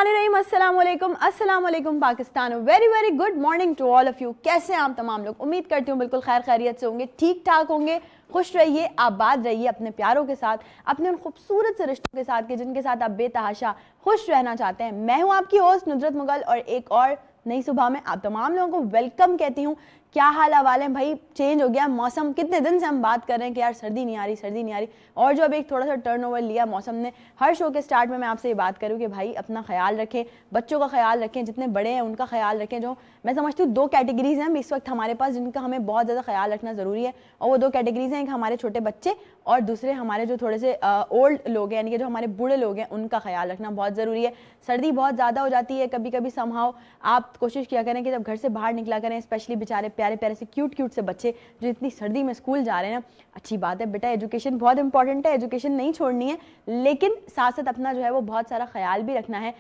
बिस्मिल्लाहिर्रहमानिर्रहीम, अस्सलाम वालेकुम Pakistan. Very very good morning to all of you. कैसे हैं आप तमाम लोग? उम्मीद करती हूँ बिल्कुल खैर खैरियत से होंगे, ठीक ठाक होंगे, खुश रहिए, आबाद रहिए अपने प्यारों के साथ, अपने उन खूबसूरत से रिश्तों के साथ के जिनके साथ आप बेतहाशा खुश रहना चाहते हैं। मैं हूँ आपकी होस्ट नुजरत मुगल और एक और नई सुबह में आप तमाम लोगों को वेलकम कहती हूँ। क्या हाल हवाल है भाई? चेंज हो गया मौसम, कितने दिन से हम बात कर रहे हैं कि यार सर्दी नहीं आ रही, सर्दी नहीं आ रही, और जो अब एक थोड़ा सा टर्नओवर लिया मौसम ने। हर शो के स्टार्ट में मैं आपसे ये बात करूँ कि भाई अपना ख्याल रखें, बच्चों का ख्याल रखें, जितने बड़े हैं उनका ख्याल रखें। जो मैं समझती हूँ दो कैटेगरीज हैं इस वक्त हमारे पास जिनका हमें बहुत ज़्यादा ख्याल रखना ज़रूरी है, और वो दो कैटेगरीज हैं, एक हमारे छोटे बच्चे और दूसरे हमारे जो थोड़े से ओल्ड लोग हैं, यानी कि जो हमारे बूढ़े लोग हैं, उनका ख्याल रखना बहुत ज़रूरी है। सर्दी बहुत ज़्यादा हो जाती है कभी कभी समहाउ। आप कोशिश किया करें कि जब घर से बाहर निकला करें, स्पेशली बेचारे प्यारे प्यारे से क्यूट से बच्चे जो इतनी सर्दी में स्कूल जा रहे हैं ना, अच्छी बात है बेटा, एजुकेशन बहुत इंपॉर्टेंट है, एजुकेशन नहीं छोड़नी है, लेकिन साथ साथ अपना जो है वो बहुत सारा ख्याल भी रखना है।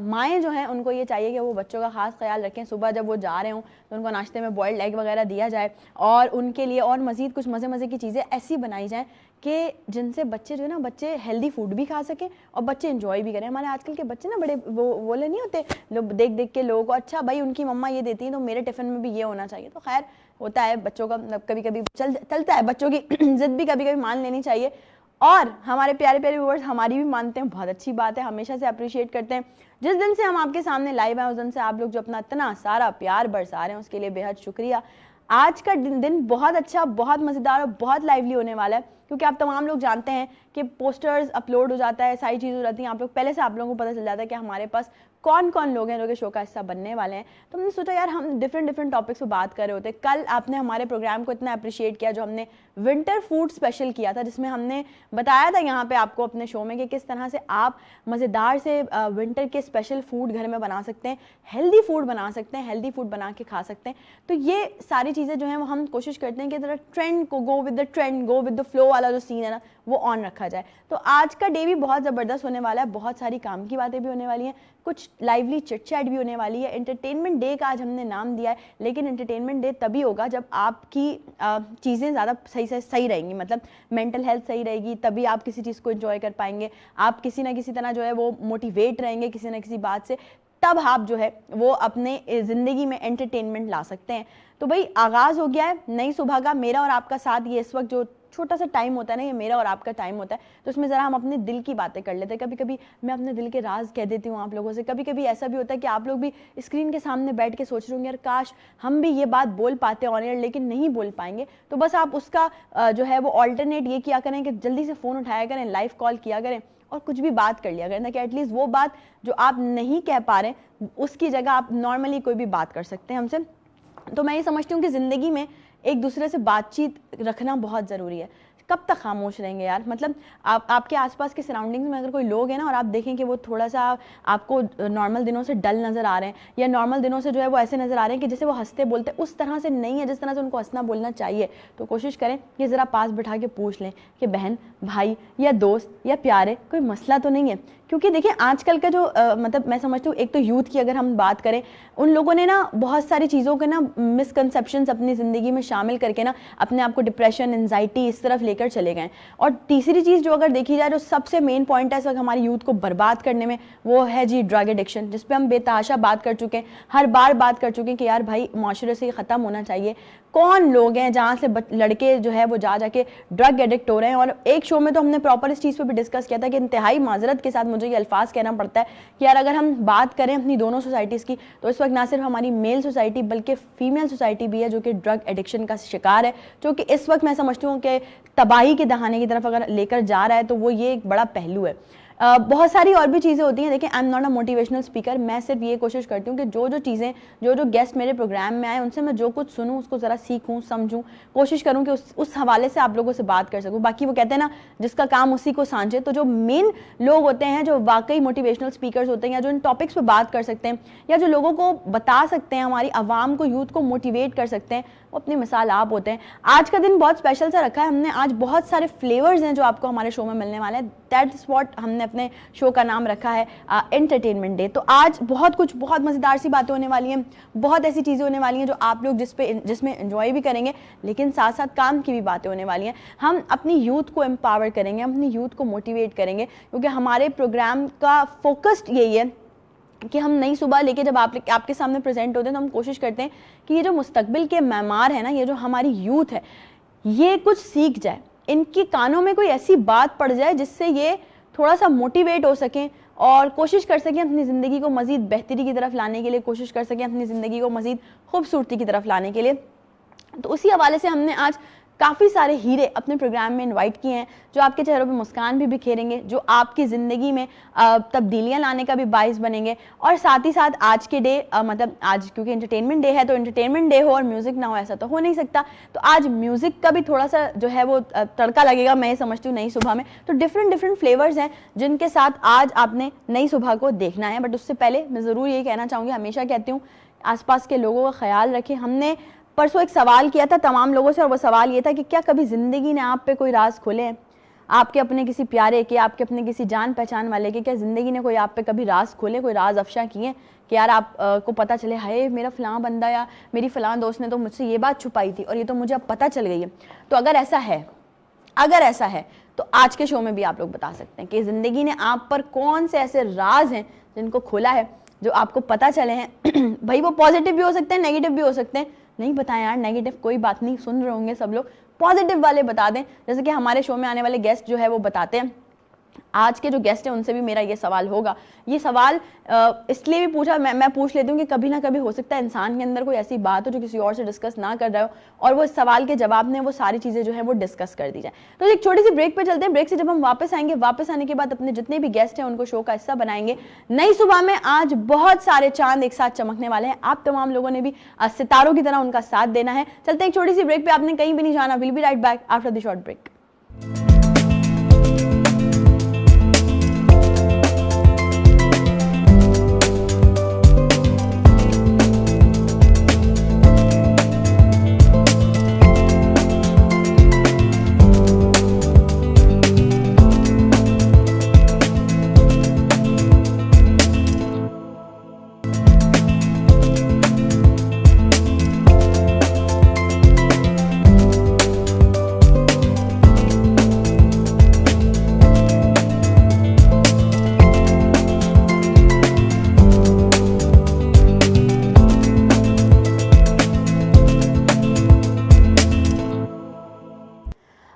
माएँ जो हैं उनको ये चाहिए कि वो बच्चों का खास ख्याल रखें। सुबह जब वो जा रहे हों तो उनको नाश्ते में बॉइल्ड एग वगैरह दिया जाए, और उनके लिए और मज़ीद कुछ मज़े मज़े की चीज़ें ऐसी बनाई जाएँ कि जिनसे बच्चे जो है ना, बच्चे हेल्दी फूड भी खा सकें और बच्चे एंजॉय भी करें। हमारे आजकल के बच्चे ना बड़े वो नहीं होते, लोग देख देख के लोगों को, अच्छा भाई उनकी मम्मा ये देती हैं तो मेरे टिफ़िन में भी ये होना चाहिए। तो खैर होता है बच्चों का, कभी कभी चलता है, बच्चों की जिद भी कभी कभी मान लेनी चाहिए, और हमारे प्यारे प्यारे व्यूअर्स हमारी भी मानते हैं, बहुत अच्छी बात है, हमेशा से अप्रिशिएट करते हैं। जिस दिन से हम आपके सामने लाइव आए उस दिन से आप लोग जो अपना इतना सारा प्यार बरसा रहे हैं उसके लिए बेहद शुक्रिया। आज का दिन बहुत अच्छा, बहुत मज़ेदार और बहुत लाइवली होने वाला है, क्योंकि आप तमाम लोग जानते हैं कि पोस्टर्स अपलोड हो जाता है, सारी चीज़ हो जाती हैं, आप लोग पहले से आप लोगों को पता चल जाता है कि हमारे पास कौन कौन लोग हैं जो कि शो का हिस्सा बनने वाले हैं। तो हमने सोचा यार हम डिफरेंट टॉपिक्स पर बात कर रहे होते। कल आपने हमारे प्रोग्राम को इतना अप्रिशिएट किया जो हमने विंटर फूड स्पेशल किया था, जिसमें हमने बताया था यहाँ पे आपको अपने शो में कि किस तरह से आप मज़ेदार से विंटर के स्पेशल फूड घर में बना सकते हैं, हेल्दी फूड बना सकते हैं, हेल्दी फूड बना के खा सकते हैं। तो ये सारी चीज़ें जो हैं वो हम कोशिश करते हैं कि ज़रा ट्रेंड को go with the trend, go with the flow वाला जो सीन है ना वो ऑन रखा जाए। तो आज का डे भी बहुत ज़बरदस्त होने वाला है, बहुत सारी काम की बातें भी होने वाली हैं, कुछ लाइवली चिट चैट भी होने वाली है। एंटरटेनमेंट डे का आज हमने नाम दिया है, लेकिन एंटरटेनमेंट डे तभी होगा जब आपकी चीज़ें ज़्यादा सही रहेंगी, मतलब मेंटल हेल्थ सही रहेगी, तभी आप किसी चीज़ को एंजॉय कर पाएंगे। आप किसी ना किसी तरह जो है वो मोटिवेट रहेंगे किसी ना किसी बात से, तब आप जो है वो अपने ज़िंदगी में एंटरटेनमेंट ला सकते हैं। तो भाई आगाज़ हो गया है नई सुबह का, मेरा और आपका साथ ये इस वक्त जो छोटा सा टाइम होता है ना, ये मेरा और आपका टाइम होता है, तो उसमें ज़रा हम अपने दिल की बातें कर लेते हैं। कभी कभी मैं अपने दिल के राज कह देती हूँ आप लोगों से, कभी कभी ऐसा भी होता है कि आप लोग भी स्क्रीन के सामने बैठ के सोच रहे होंगे यार काश हम भी ये बात बोल पाते ऑन एयर, लेकिन नहीं बोल पाएंगे। तो बस आप उसका जो है वो ऑल्टरनेट ये किया करें कि जल्दी से फ़ोन उठाया करें, लाइव कॉल किया करें और कुछ भी बात कर लिया करें, ताकि एटलीस्ट वो बात जो आप नहीं कह पा रहे उसकी जगह आप नॉर्मली कोई भी बात कर सकते हैं हमसे। तो मैं ये समझती हूँ कि ज़िंदगी में एक दूसरे से बातचीत रखना बहुत ज़रूरी है। कब तक खामोश रहेंगे यार? मतलब आपके आसपास के सराउंडिंग्स में अगर कोई लोग हैं ना और आप देखें कि वो थोड़ा सा आपको नॉर्मल दिनों से डल नज़र आ रहे हैं, या नॉर्मल दिनों से जो है वो ऐसे नज़र आ रहे हैं कि जैसे वो हंसते बोलते उस तरह से नहीं है जिस तरह से उनको हंसना बोलना चाहिए, तो कोशिश करें कि ज़रा पास बिठा के पूछ लें कि बहन, भाई या दोस्त या प्यारे, कोई मसला तो नहीं है। क्योंकि देखिए आजकल का जो मतलब मैं समझती हूँ, एक तो यूथ की अगर हम बात करें, उन लोगों ने ना बहुत सारी चीज़ों के ना मिसकंसेप्शंस अपनी ज़िंदगी में शामिल करके ना अपने आप को डिप्रेशन, एंजाइटी इस तरफ लेकर चले गए। और तीसरी चीज़ जो अगर देखी जाए, जो सबसे मेन पॉइंट है इस वक्त हमारी यूथ को बर्बाद करने में, वो है जी ड्रग एडिक्शन, जिस पे हम बेतहाशा बात कर चुके हैं, हर बार बात कर चुके हैं कि यार भाई माशरे से ये ख़त्म होना चाहिए। कौन लोग हैं जहाँ से लड़के जो है वो जाके ड्रग एडिक्ट हो रहे हैं। और एक शो में तो हमने प्रॉपर इस चीज़ पे भी डिस्कस किया था कि इंतहाई माजरत के साथ मुझे ये अल्फाज कहना पड़ता है कि यार अगर हम बात करें अपनी दोनों सोसाइटीज़ की, तो इस वक्त ना सिर्फ हमारी मेल सोसाइटी बल्कि फीमेल सोसाइटी भी है जो कि ड्रग एडिक्शन का शिकार है, जो कि इस वक्त मैं समझती हूँ कि तबाही के दहाने की तरफ अगर लेकर जा रहा है, तो वो ये एक बड़ा पहलू है। बहुत सारी और भी चीज़ें होती हैं। देखिए I am not a motivational speaker, मैं सिर्फ ये कोशिश करती हूँ कि जो चीज़ें जो गेस्ट मेरे प्रोग्राम में आए उनसे मैं जो कुछ सुनूँ उसको ज़रा सीखूँ, समझूँ, कोशिश करूँ कि उस हवाले से आप लोगों से बात कर सकूँ। बाकी वो कहते हैं ना, जिसका काम उसी को सांझे। तो जो मेन लोग होते हैं जो वाकई मोटिवेशनल स्पीकर्स होते हैं, या जो इन टॉपिक्स पर बात कर सकते हैं, या जो लोगों को बता सकते हैं, हमारी आवाम को, यूथ को मोटिवेट कर सकते हैं, वो अपनी मिसाल आप होते हैं। आज का दिन बहुत स्पेशल सा रखा है हमने, आज बहुत सारे फ्लेवर्स हैं जो आपको हमारे शो में मिलने वाले हैं। दैट्स व्हाट हमने अपने शो का नाम रखा है एंटरटेनमेंट डे। तो आज बहुत मज़ेदार सी बातें होने वाली हैं, बहुत ऐसी चीज़ें होने वाली हैं जो आप लोग जिसमें एंजॉय भी करेंगे, लेकिन साथ साथ काम की भी बातें होने वाली हैं। हम अपनी यूथ को एम्पावर करेंगे, हम अपनी यूथ को मोटिवेट करेंगे, क्योंकि हमारे प्रोग्राम का फोकस्ड यही है कि हम नई सुबह लेके जब आपके सामने प्रेजेंट होते हैं तो हम कोशिश करते हैं कि ये जो मुस्तकबिल के मेमार है ना, ये जो हमारी यूथ है, ये कुछ सीख जाए, इनके कानों में कोई ऐसी बात पड़ जाए जिससे ये थोड़ा सा मोटिवेट हो सकें और कोशिश कर सकें अपनी ज़िंदगी को मज़ीद बेहतरी की तरफ लाने के लिए, कोशिश कर सकें अपनी ज़िंदगी को मज़ीद खूबसूरती की तरफ लाने के लिए। तो उसी हवाले से हमने आज काफ़ी सारे हीरे अपने प्रोग्राम में इनवाइट किए हैं जो आपके चेहरों पे मुस्कान भी बिखेरेंगे, जो आपकी ज़िंदगी में तब्दीलियां लाने का भी बाइस बनेंगे। और साथ ही साथ आज के डे मतलब आज क्योंकि एंटरटेनमेंट डे है तो एंटरटेनमेंट डे हो और म्यूज़िक ना हो ऐसा तो हो नहीं सकता, तो आज म्यूज़िक का भी थोड़ा सा जो है वो तड़का लगेगा, मैं समझती हूँ नई सुबह में। तो डिफरेंट फ्लेवर्स हैं जिनके साथ आज आपने नई सुबह को देखना है। बट उससे पहले मैं ज़रूर यही कहना चाहूँगी, हमेशा कहती हूँ आसपास के लोगों का ख्याल रखें। हमने परसों एक सवाल किया था तमाम लोगों से और वो सवाल ये था कि क्या कभी ज़िंदगी ने आप पे कोई राज खोले हैं? आपके अपने किसी प्यारे के, आपके अपने किसी जान पहचान वाले के, क्या ज़िंदगी ने कोई आप पे कभी राज खोले, कोई राज अफशा किए कि यार आप को पता चले हाय मेरा फ़लाँ बंदा या मेरी फ़लाँ दोस्त ने तो मुझसे ये बात छुपाई थी और ये तो मुझे अब पता चल गई है। तो अगर ऐसा है तो आज के शो में भी आप लोग बता सकते हैं कि ज़िंदगी ने आप पर कौन से ऐसे राज हैं जिनको खोला है जो आपको पता चले हैं। भाई वो पॉजिटिव भी हो सकते हैं, नेगेटिव भी हो सकते हैं। नहीं बताएं यार नेगेटिव, कोई बात नहीं, सुन रहे होंगे सब लोग, पॉजिटिव वाले बता दें। जैसे कि हमारे शो में आने वाले गेस्ट जो है वो बताते हैं। आज के जो गेस्ट हैं उनसे भी मेरा ये सवाल होगा। ये सवाल इसलिए भी पूछा, मैं पूछ लेती हूँ कि कभी ना कभी हो सकता है इंसान के अंदर कोई ऐसी बात हो जो किसी और से डिस्कस ना कर रहा हो और वो इस सवाल के जवाब में वो सारी चीज़ें जो है वो डिस्कस कर दी जाए। तो एक छोटी सी ब्रेक पे चलते हैं। ब्रेक से जब हम वापस आएंगे, वापस आने के बाद अपने जितने भी गेस्ट हैं उनको शो का हिस्सा बनाएंगे। नई सुबह में आज बहुत सारे चांद एक साथ चमकने वाले हैं। आप तमाम लोगों ने भी सितारों की तरह उनका साथ देना है। चलते हैं एक छोटी सी ब्रेक पे, आपने कहीं भी नहीं जाना। Will be right back after the short break.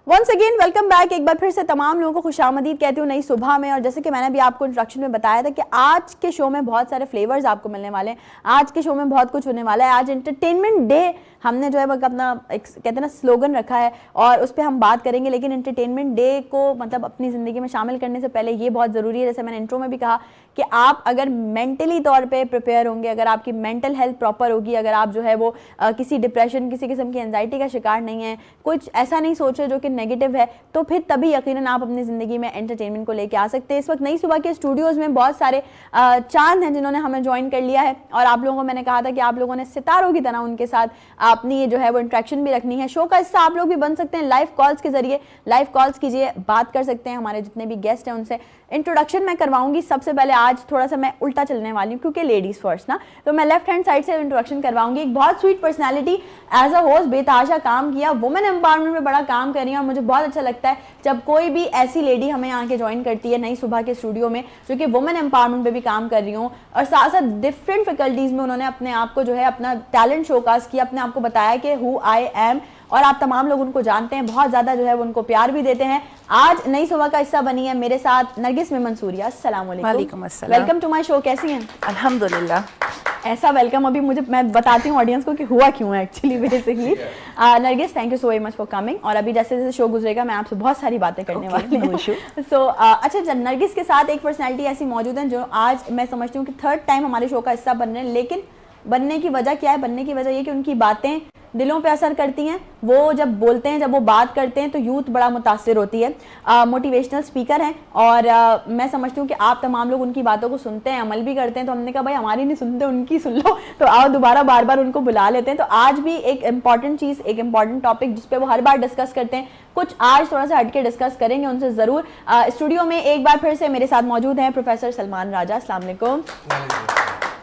Once again welcome back. एक बार फिर से तमाम लोगों को खुशामदीद कहती हूँ नई सुबह में। और जैसे कि मैंने भी आपको इंट्रोडक्शन में बताया था कि आज के शो में बहुत सारे फ्लेवर्स आपको मिलने वाले हैं। आज के शो में बहुत कुछ होने वाला है। आज एंटरटेनमेंट डे हमने जो है वो अपना एक कहते हैं ना स्लोगन रखा है और उस पर हम बात करेंगे। लेकिन एंटरटेनमेंट डे को मतलब अपनी ज़िंदगी में शामिल करने से पहले ये बहुत ज़रूरी है, जैसे मैंने इंट्रो में भी कहा, कि आप अगर मेंटली तौर पे प्रिपेयर होंगे, अगर आपकी मेंटल हेल्थ प्रॉपर होगी, अगर आप जो है वो किसी डिप्रेशन, किसी किस्म की एंजाइटी का शिकार नहीं है, कुछ ऐसा नहीं सोच रहे जो कि नेगेटिव है, तो फिर तभी यकीनन आप अपनी ज़िंदगी में एंटरटेनमेंट को लेके आ सकते हैं। इस वक्त नई सुबह के स्टूडियोज़ में बहुत सारे चांद हैं जिन्होंने हमें ज्वाइन कर लिया है और आप लोगों को मैंने कहा था कि आप लोगों ने सितारों की तरह उनके साथ अपनी ये जो है वो इंट्रैक्शन भी रखनी है। शो का हिस्सा आप लोग भी बन सकते हैं लाइव कॉल्स के जरिए। लाइव कॉल्स कीजिए, बात कर सकते हैं। हमारे जितने भी गेस्ट हैं उनसे इंट्रोडक्शन मैं करवाऊंगी। सबसे पहले आज थोड़ा सा मैं उल्टा चलने वाली हूँ क्योंकि लेडीज़ फर्स्ट ना, तो मैं लेफ्ट हैंड साइड से इंट्रोडक्शन करवाऊंगी। एक बहुत sweet personality, as a host बेतहाशा काम किया, वुमेन एम्पावरमेंट में बड़ा काम कर रही है और मुझे बहुत अच्छा लगता है जब कोई भी ऐसी लेडी हमें यहाँ के ज्वाइन करती है नई सुबह के स्टूडियो में जो कि वुमेन एम्पावरमेंट पे भी काम कर रही हूँ और साथ साथ डिफरेंट फैकल्टीज़ में उन्होंने अपने आप को जो है अपना टैलेंट शोकास किया, अपने आप को बताया कि हु आई एम, और आप तमाम लोग उनको जानते हैं, बहुत ज़्यादा जो है वो उनको प्यार भी देते हैं। आज नई सुबह का हिस्सा बनी है मेरे साथ नरगिस मेमन सूरिया। अस्सलाम वालेकुम, वेलकम टू माय शो। कैसी हैं? अल्हम्दुलिल्लाह। ऐसा वेलकम अभी मुझे मैं बताती हूँ ऑडियंस को कि हुआ क्यों है actually basically. Nargis, thank you so much for coming. और अभी जैसे जैसे शो गुजरेगा मैं आपसे बहुत सारी बातें करने वाली हूँ। सो अच्छा, नरगिस के साथ एक पर्सनैलिटी ऐसी मौजूद है जो आज मैं समझती हूँ कि थर्ड टाइम हमारे शो का हिस्सा बन रहे हैं। लेकिन बनने की वजह क्या है? बनने की वजह ये कि उनकी बातें दिलों पे असर करती हैं। वो जब बोलते हैं, जब वो बात करते हैं तो यूथ बड़ा मुतासिर होती है। मोटिवेशनल स्पीकर हैं और मैं समझती हूँ कि आप तमाम लोग उनकी बातों को सुनते हैं, अमल भी करते हैं। तो हमने कहा भाई हमारी नहीं सुनते, उनकी सुन लो, तो आओ दोबारा बार बार उनको बुला लेते हैं। तो आज भी एक इंपॉर्टेंट चीज़, एक इंपॉर्टेंट टॉपिक जिस पे वो हर बार डिस्कस करते हैं, कुछ आज थोड़ा सा हटके डिस्कस करेंगे उनसे ज़रूर। स्टूडियो में एक बार फिर से मेरे साथ मौजूद हैं प्रोफेसर सलमान राजा। अस्सलाम वालेकुम,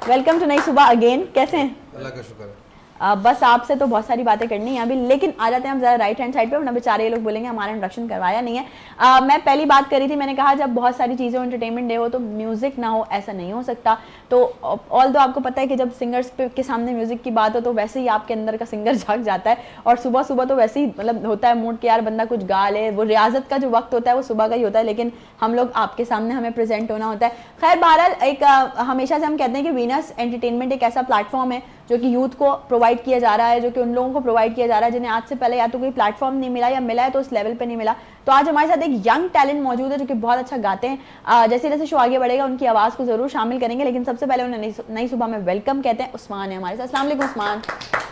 वेलकम टू नई सुबह अगेन। कैसे हैं? अल्लाह का शुक्र है। बस आपसे तो बहुत सारी बातें करनी है अभी, लेकिन आ जाते हैं हम जरा राइट हैंड साइड पे, वरना बेचारे ये लोग बोलेंगे हमारा इंट्रोडक्शन करवाया नहीं है। मैं पहली बात करी थी, मैंने कहा जब बहुत सारी चीज़ें एंटरटेनमेंट डे हो तो म्यूजिक ना हो, ऐसा नहीं हो सकता। तो ऑल दो आपको पता है कि जब सिंगर्स के सामने म्यूजिक की बात हो तो वैसे ही आपके अंदर का सिंगर जाग जाता है, और सुबह सुबह तो वैसे ही मतलब होता है मूड कि यार बंदा कुछ गा ले, वो रियाजत का जो वक्त होता है वो सुबह का ही होता है, लेकिन हम लोग आपके सामने हमें प्रेजेंट होना होता है। खैर बहरहाल एक हमेशा से हम कहते हैं कि वीनस एंटरटेनमेंट एक ऐसा प्लेटफॉर्म है जो कि यूथ को प्रोवाइड किया जा रहा है, जो कि उन लोगों को प्रोवाइड किया जा रहा है जिन्हें आज से पहले या तो कोई प्लेटफॉर्म नहीं मिला, या मिला है तो उस लेवल पे नहीं मिला। तो आज हमारे साथ एक यंग टैलेंट मौजूद है जो कि बहुत अच्छा गाते हैं। जैसे जैसे शो आगे बढ़ेगा उनकी आवाज़ को जरूर शामिल करेंगे, लेकिन सबसे पहले उन्हें नई सुबह में वेलकम कहते हैं। उस्मान है हमारे साथ। अस्सलाम वालेकुम उस्मान,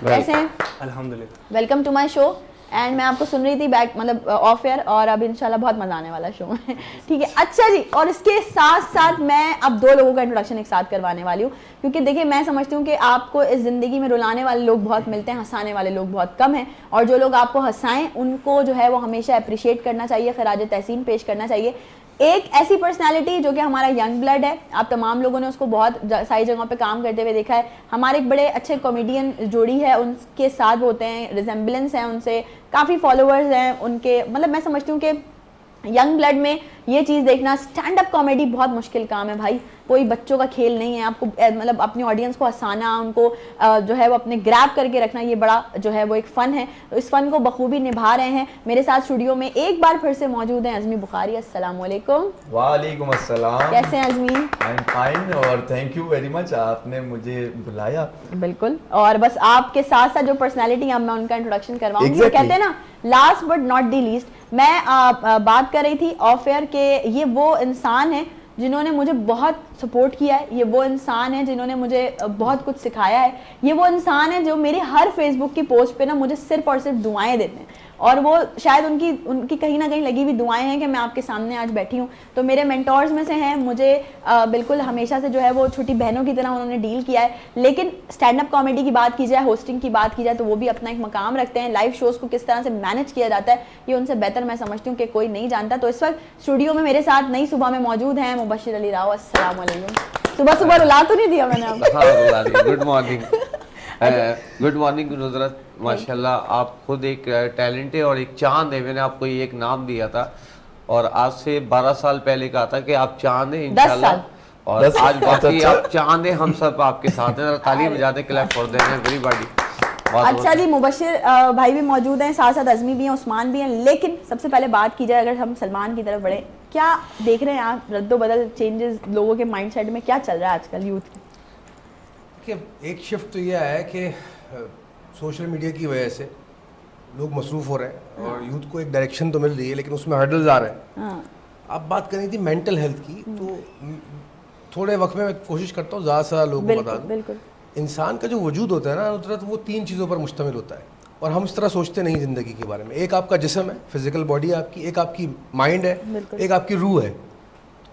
कैसे हैं? अल्हम्दुलिल्लाह। Welcome to my show. And मैं आपको सुन रही थी बैक मतलब ऑफ एयर, और अब इंशाल्लाह बहुत मजा आने वाला शो में। ठीक है, अच्छा जी। और इसके साथ साथ मैं अब दो लोगों का इंट्रोडक्शन एक साथ करवाने वाली हूँ, क्योंकि देखिए मैं समझती हूँ कि आपको इस ज़िंदगी में रुलाने वाले लोग बहुत मिलते हैं, हंसाने वाले लोग बहुत कम हैं, और जो लोग आपको हंसाएं उनको जो है वो हमेशा अप्रिशिएट करना चाहिए, खराज तहसीन पेश करना चाहिए। एक ऐसी पर्सनालिटी जो कि हमारा यंग ब्लड है, आप तमाम लोगों ने उसको बहुत सारी जगहों पे काम करते हुए देखा है। हमारे एक बड़े अच्छे कॉमेडियन जोड़ी है, उनके साथ होते हैं, रिजेंबलेंस है उनसे, काफ़ी फॉलोअर्स हैं उनके। मतलब मैं समझती हूँ कि यंग ब्लड में ये चीज़ देखना, स्टैंड अप कॉमेडी बहुत मुश्किल काम है भाई, कोई बच्चों का खेल नहीं है। आपको मतलब अपनी ऑडियंस को हंसाना, उनको जो है वो अपने ग्रैब करके रखना, ये बड़ा जो है वो एक फ़न है। तो इस फ़न को बखूबी निभा रहे हैं। मेरे साथ स्टूडियो में एक बार फिर से मौजूद हैं अज़मी बुखारी। अस्सलाम वालेकुम। वालेकुम अस्सलाम। कैसे हैं अज़मी? आई एम फाइन और थैंक यू वेरी मच, आपने मुझे बुलाया। बिल्कुल। और बस आपके साथ साथ जो पर्सनैलिटी अब मैं उनका इंट्रोडक्शन करवाऊंगी। Exactly. कहते हैं ना last but not the least, मैं बात कर रही थी ऑफ एयर के ये वो इंसान है जिन्होंने मुझे बहुत सपोर्ट किया है, ये वो इंसान है जिन्होंने मुझे बहुत कुछ सिखाया है, ये वो इंसान है जो मेरी हर फेसबुक की पोस्ट पे ना मुझे सिर्फ और सिर्फ दुआएं देते हैं, और वो शायद उनकी कहीं ना कहीं लगी हुई दुआएं हैं कि मैं आपके सामने आज बैठी हूँ। तो मेरे मेंटोर्स में से हैं, मुझे बिल्कुल हमेशा से जो है वो छोटी बहनों की तरह उन्होंने डील किया है। लेकिन स्टैंड अप कॉमेडी की बात की जाए, होस्टिंग की बात की जाए, तो वो भी अपना एक मकाम रखते हैं। लाइव शोज़ को किस तरह से मैनेज किया जाता है ये उनसे बेहतर मैं समझती हूँ कि कोई नहीं जानता। तो इस वक्त स्टूडियो में मेरे साथ नई सुबह में मौजूद हैं मुबशिर अली राव। अस्सलाम वालेकुम। सुबह सुबह रुला तो नहीं दिया मैंने आपको? Good morning. गुड मॉर्निंग नुज़रत, माशाल्लाह आप खुद एक टैलेंट है और एक चांद है। मैंने आपको ये एक नाम दिया था और आज से 12 साल पहले कहा था कि आप चांद हैं इंशाल्लाह, और आज बाकी आप चांद हैं, हम सब आपके साथ हैं। ताली बजाते क्लैप फॉर देम एवरीबॉडी। अच्छा जी, मुबशिर भाई भी मौजूद हैं, साथ साथ अज़मी भी हैं, उस्मान भी हैं। लेकिन सबसे पहले बात की जाए, अगर हम सलमान की तरफ बढ़े, क्या देख रहे हैं आप रद्दोबदल, चेंजेस लोगों के माइंडसेट में क्या चल रहा है आजकल यूथ की? कि एक शिफ्ट तो यह है कि सोशल मीडिया की वजह से लोग मसरूफ़ हो रहे हैं और यूथ को एक डायरेक्शन तो मिल रही है, लेकिन उसमें हर्डल्स आ रहे हैं। आप बात करनी थी मेंटल हेल्थ की, तो थोड़े वक्त में मैं कोशिश करता हूँ ज़्यादा से ज़्यादा लोगों को बता दूँ। बिल्कुल। इंसान का जो वजूद होता है ना नुसरत, वो 3 चीज़ों पर मुश्तमिल होता है, और हम इस तरह सोचते नहीं ज़िंदगी के बारे में। एक आपका जिस्म है, फिजिकल बॉडी है आपकी, एक आपकी माइंड है, एक आपकी रूह है।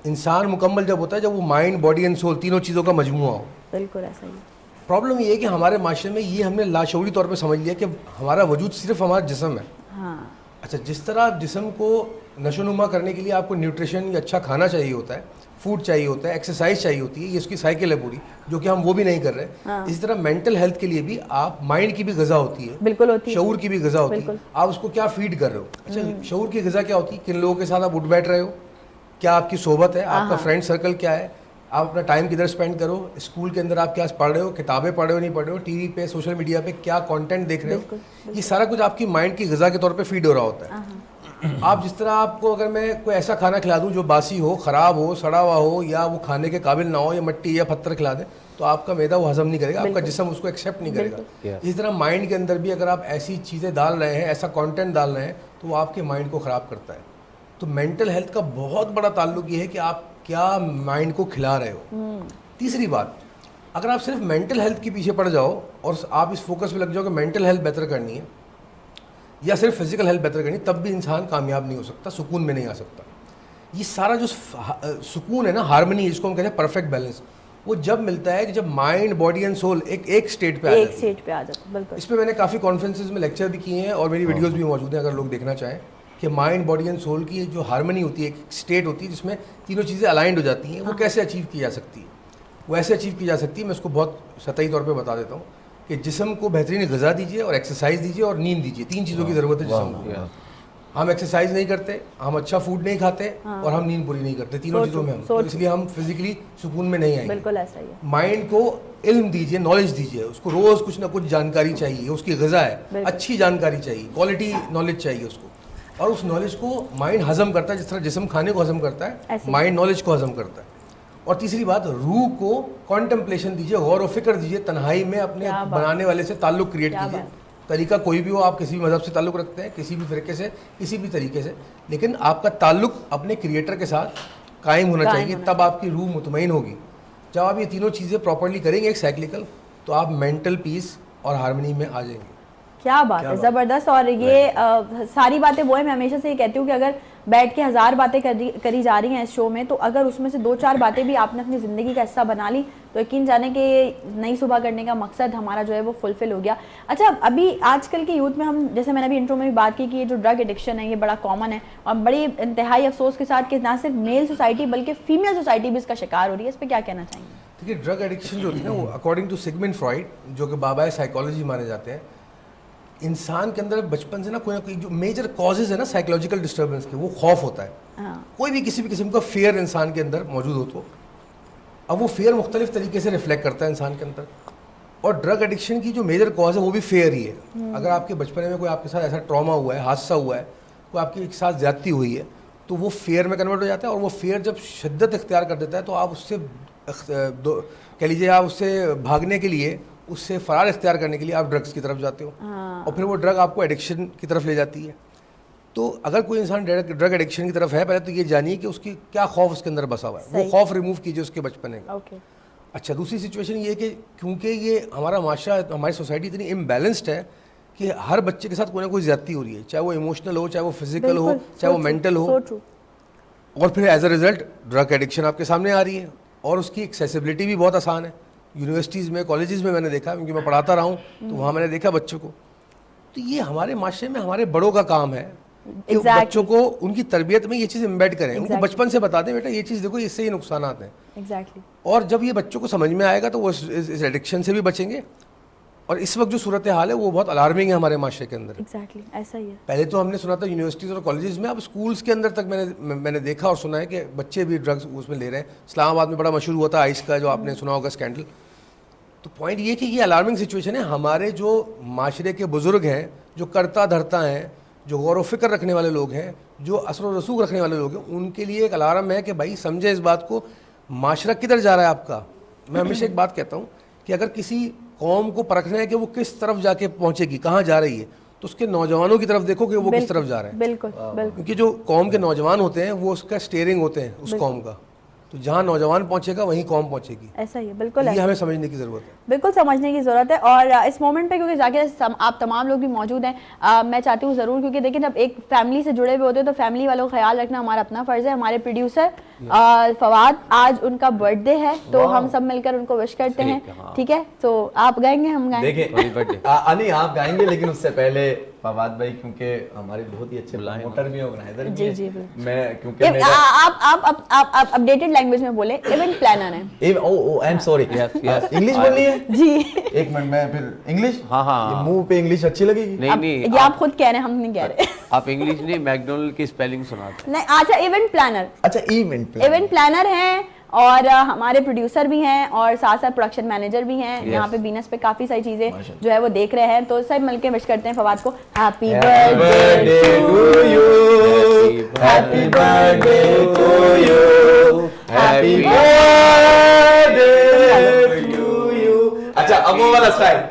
इंसान मुकम्मल जब होता है जब वो माइंड, बॉडी एंड सोल तीनों चीज़ों का मजमूआ हो। बिल्कुल ऐसा ही। प्रॉब्लम ये है कि हमारे माशरे में ये हमने लाशऊरी तौर पे समझ लिया कि हमारा वजूद सिर्फ हमारा जिस्म है। हाँ। अच्छा, जिस तरह जिस्म को नशोनुमा करने के लिए आपको न्यूट्रिशन या अच्छा खाना चाहिए होता है, फूड चाहिए होता है, एक्सरसाइज चाहिए होती है, ये उसकी साइकिल है पूरी, जो कि हम वो भी नहीं कर रहे। हाँ। इसी तरह मेंटल हेल्थ के लिए भी आप माइंड की भी ग़िज़ा होती है, बिल्कुल होती है, शऊर की भी ग़िज़ा होती है। बिल्कुल। आप उसको क्या फीड कर रहे हो? अच्छा, शऊर की ग़िज़ा क्या होती है? किन लोगों के साथ आप उठ बैठ रहे हो, क्या आपकी सोबत है, आपका फ्रेंड सर्कल क्या है, आप अपना टाइम किधर स्पेंड करो, स्कूल के अंदर आप क्या पढ़ रहे हो, किताबें पढ़ रहे हो नहीं पढ़ रहे हो, टीवी पे, सोशल मीडिया पे क्या कंटेंट देख रहे हो, ये सारा कुछ आपकी माइंड की ग़िज़ा के तौर पे फीड हो रहा होता है। आप जिस तरह, आपको अगर मैं कोई ऐसा खाना खिला दूं जो बासी हो, ख़राब हो, सड़ा हुआ हो, या वो खाने के काबिल ना हो, या मिट्टी या पत्थर खिला दें, तो आपका मैदा वो हजम नहीं करेगा, आपका जिस्म उसको एक्सेप्ट नहीं करेगा। इसी तरह माइंड के अंदर भी अगर आप ऐसी चीज़ें डाल रहे हैं, ऐसा कंटेंट डाल रहे हैं, तो वो आपके माइंड को ख़राब करता है। तो मेंटल हेल्थ का बहुत बड़ा ताल्लुक ये है कि आप क्या माइंड को खिला रहे हो। तीसरी बात, अगर आप सिर्फ मेंटल हेल्थ के पीछे पड़ जाओ और आप इस फोकस पे लग जाओ कि मेंटल हेल्थ बेहतर करनी है या सिर्फ फिजिकल हेल्थ बेहतर करनी, तब भी इंसान कामयाब नहीं हो सकता, सुकून में नहीं आ सकता। ये सारा जो सुकून है ना, हार्मनी, जिसको हम कहते हैं परफेक्ट बैलेंस, वो जब मिलता है कि जब माइंड, बॉडी एंड सोल एक स्टेट पे आ जाता है। बिल्कुल। इस पर मैंने काफ़ी कॉन्फ्रेंसेज में लेक्चर भी किए हैं और मेरी वीडियोज़ भी मौजूद हैं, अगर लोग देखना चाहें, कि माइंड, बॉडी एंड सोल की जो हार्मनी होती है, एक स्टेट होती है जिसमें तीनों चीज़ें अलाइंड हो जाती हैं, वो कैसे अचीव की जा सकती है? वो ऐसे अचीव की जा सकती है, मैं उसको बहुत सतही तौर पे बता देता हूँ कि जिस्म को बेहतरीन ग़िज़ा दीजिए और एक्सरसाइज दीजिए और नींद दीजिए, 3 चीज़ों की ज़रूरत है जिस्म को। हम एक्सरसाइज नहीं करते, हम अच्छा फूड नहीं खाते और हम नींद पूरी नहीं करते, तीनों चीज़ों में हम, तो इसलिए हम फिजिकली सुकून में नहीं आएंगे। बिल्कुल ऐसा ही है। माइंड को इल्म दीजिए, नॉलेज दीजिए, उसको रोज़ कुछ ना कुछ जानकारी चाहिए, उसकी ग़िज़ा है, अच्छी जानकारी चाहिए, क्वालिटी नॉलेज चाहिए उसको, और उस नॉलेज को माइंड हजम करता है जिस तरह जिस्म खाने को हजम करता है, माइंड नॉलेज को हजम करता है। और तीसरी बात, रूह को कॉन्टेम्पलेशन दीजिए, गौर व फिक्र दीजिए, तन्हाई में अपने बनाने वाले से ताल्लुक़ क्रिएट कीजिए। तरीका कोई भी हो, आप किसी भी मज़हब से ताल्लुक़ रखते हैं, किसी भी फ़िरके से, किसी भी तरीके से, लेकिन आपका ताल्लुक़ अपने क्रिएटर के साथ कायम होना चाहिए, तब आपकी रूह मुतमईन होगी। जब आप ये तीनों चीज़ें प्रॉपर्ली करेंगे एक साइक्लिकल, तो आप मेंटल पीस और हार्मनी में आ जाएंगे। क्या बात है, ज़बरदस्त। और ये सारी बातें वो है, मैं हमेशा से ये कहती हूँ कि अगर बैठ के 1000 बातें करी जा रही हैं इस शो में, तो अगर उसमें से 2-4 बातें भी आपने अपनी ज़िंदगी का हिस्सा बना ली, तो यकीन जाने कि नई सुबह करने का मकसद हमारा जो है वो फुलफिल हो गया। अच्छा, अभी आजकल के यूथ में हम, जैसे मैंने अभी इंट्रो में भी बात की कि ये जो ड्रग एडिक्शन है ये बड़ा कॉमन है, और बड़ी इंतहाई अफसोस के साथ कि ना सिर्फ मेल सोसाइटी बल्कि फीमेल सोसाइटी भी इसका शिकार हो रही है। इस पर क्या कहना चाहेंगे? देखिए, ड्रग एडिक्शन जो होती है ना, वो अकॉर्डिंग टू सिगमंड फ्रॉइड, जो कि बाबा साइकोलॉजी माने जाते हैं, इंसान के अंदर बचपन से ना कोई जो मेजर कॉजेज है ना साइकोलॉजिकल डिस्टर्बेंस के, वो खौफ होता है। कोई भी किसी भी किस्म का फियर इंसान के अंदर मौजूद हो, तो अब वो फियर मुख्तलिफ तरीके से रिफ्लेक्ट करता है इंसान के अंदर, और ड्रग एडिक्शन की जो मेजर कॉज है वो भी फेयर ही है। अगर आपके बचपन में कोई आपके साथ ऐसा ट्रॉमा हुआ है, हादसा हुआ है, कोई आपके साथ ज्यादती हुई है, तो वो फेयर में कन्वर्ट हो जाता है, और वो फेयर जब शिद्दत इख्तियार कर देता है, तो आप उससे कह लीजिए, आप उससे भागने के लिए, उससे फरार इख्तियार करने के लिए आप ड्रग्स की तरफ जाते हो, और फिर वो ड्रग आपको एडिक्शन की तरफ ले जाती है। तो अगर कोई इंसान ड्रग एडिक्शन की तरफ है, पहले तो ये जानिए कि उसकी क्या खौफ उसके अंदर बसा हुआ है, वो खौफ रिमूव कीजिए उसके बचपने का। अच्छा, दूसरी सिचुएशन ये है कि क्योंकि ये हमारा माशरा, हमारी सोसाइटी इतनी इम्बैलेंस्ड है कि हर बच्चे के साथ कोई ना कोई ज्यादती हो रही है, चाहे वो इमोशनल हो, चाहे वो फिजिकल हो, चाहे वो मेंटल हो, और फिर as a result drug addiction आपके सामने आ रही है, और उसकी एक्सेसिबिलिटी भी बहुत आसान है। यूनिवर्सिटीज़ में, कॉलेजेस में मैंने देखा, क्योंकि मैं पढ़ाता रहा हूँ, तो वहाँ मैंने देखा बच्चों को। तो ये हमारे माशरे में हमारे बड़ों का काम है कि बच्चों को उनकी तरबियत में ये चीज़ एम्बेड करें, उनको बचपन से बता दें, बेटा ये चीज़ देखो, इससे ये नुकसान आते हैं। और जब ये बच्चों को समझ में आएगा, तो वो इस एडिक्शन से भी बचेंगे। और इस वक्त जो सूरत हाल है वो बहुत अलार्मिंग है हमारे माशरे के अंदर। ऐसा ही है। पहले तो हमने सुना था यूनिवर्सिटीज़ और कॉलेजेस में, अब स्कूल्स के अंदर तक मैंने देखा और सुना है कि बच्चे भी ड्रग्स उसमें ले रहे हैं। इस्लामाबाद में बड़ा मशहूर हुआ था आइस का, जो आपने सुना होगा स्कैंडल। तो पॉइंट ये कि ये अलार्मिंग सिचुएशन है। हमारे जो माशरे के बुज़ुर्ग हैं, जो करता धरता हैं, जो गौर व फिक्र रखने वाले लोग हैं, जो असर व रसूख रखने वाले लोग हैं, उनके लिए एक अलार्म है कि भाई समझे इस बात को, माशरा किधर जा रहा है आपका। मैं हमेशा एक बात कहता हूँ कि अगर किसी कौम को परखना है कि वो किस तरफ जाके पहुँचेगी, कहाँ जा रही है, तो उसके नौजवानों की तरफ देखो कि वो किस तरफ जा रहे हैं। बिल्कुल। क्योंकि जो कौम के नौजवान होते हैं वो उसका स्टीयरिंग होते हैं उस कौम का, तो जहाँ नौजवान पहुंचेगा वहीं कौम पहुंचेगी। ऐसा ही है, बिल्कुल। ये हमें समझने की ज़रूरत है, बिल्कुल समझने की ज़रूरत है। और इस मोमेंट पे क्योंकि जाकिर आप तमाम लोग भी मौजूद हैं, मैं चाहती हूँ ज़रूर, क्योंकि देखिए जब एक फैमिली से जुड़े हुए होते हैं तो फैमिली वालों का ख्याल रखना हमारा अपना फ़र्ज़ है। हमारे प्रोड्यूसर फवाद, आज उनका बर्थडे है, तो हम सब मिलकर उनको विश करते हैं, ठीक है? तो आप गाएंगे, हम गाएंगे? नहीं, आप गाएंगे, लेकिन उससे पहले फवाद भाई, क्योंकि हमारे बहुत ही अच्छे प्रमोटर भी, ऑर्गेनाइजर भी हैं। जी, मैं क्योंकि आप अपडेटेड लैंग्वेज में बोले, इवेंट प्लानर हैं। आई एम सॉरी, इंग्लिश बोलनी है जी। एक मिनट, मैं फिर इंग्लिश, हाँ, मुंह पे इंग्लिश अच्छी लगेगी? नहीं, ये आप खुद कह रहे हैं, हम नहीं कह रहे। आप इंग्लिश नहीं, मैकडोनल्ड की स्पेलिंग सुनाते नहीं। अच्छा, इवेंट प्लानर। अच्छा, इवेंट प्लानर हैं, और हमारे प्रोड्यूसर भी हैं, और साथ साथ प्रोडक्शन मैनेजर भी हैं। यहाँ पे बीनस पे काफी सारी चीजें जो है वो देख रहे हैं, तो सब मिलके विश करते हैं फवाद को, happy birthday to you, happy birthday to you, happy birthday to you. अच्छा, अब वो वाला स्टाइल,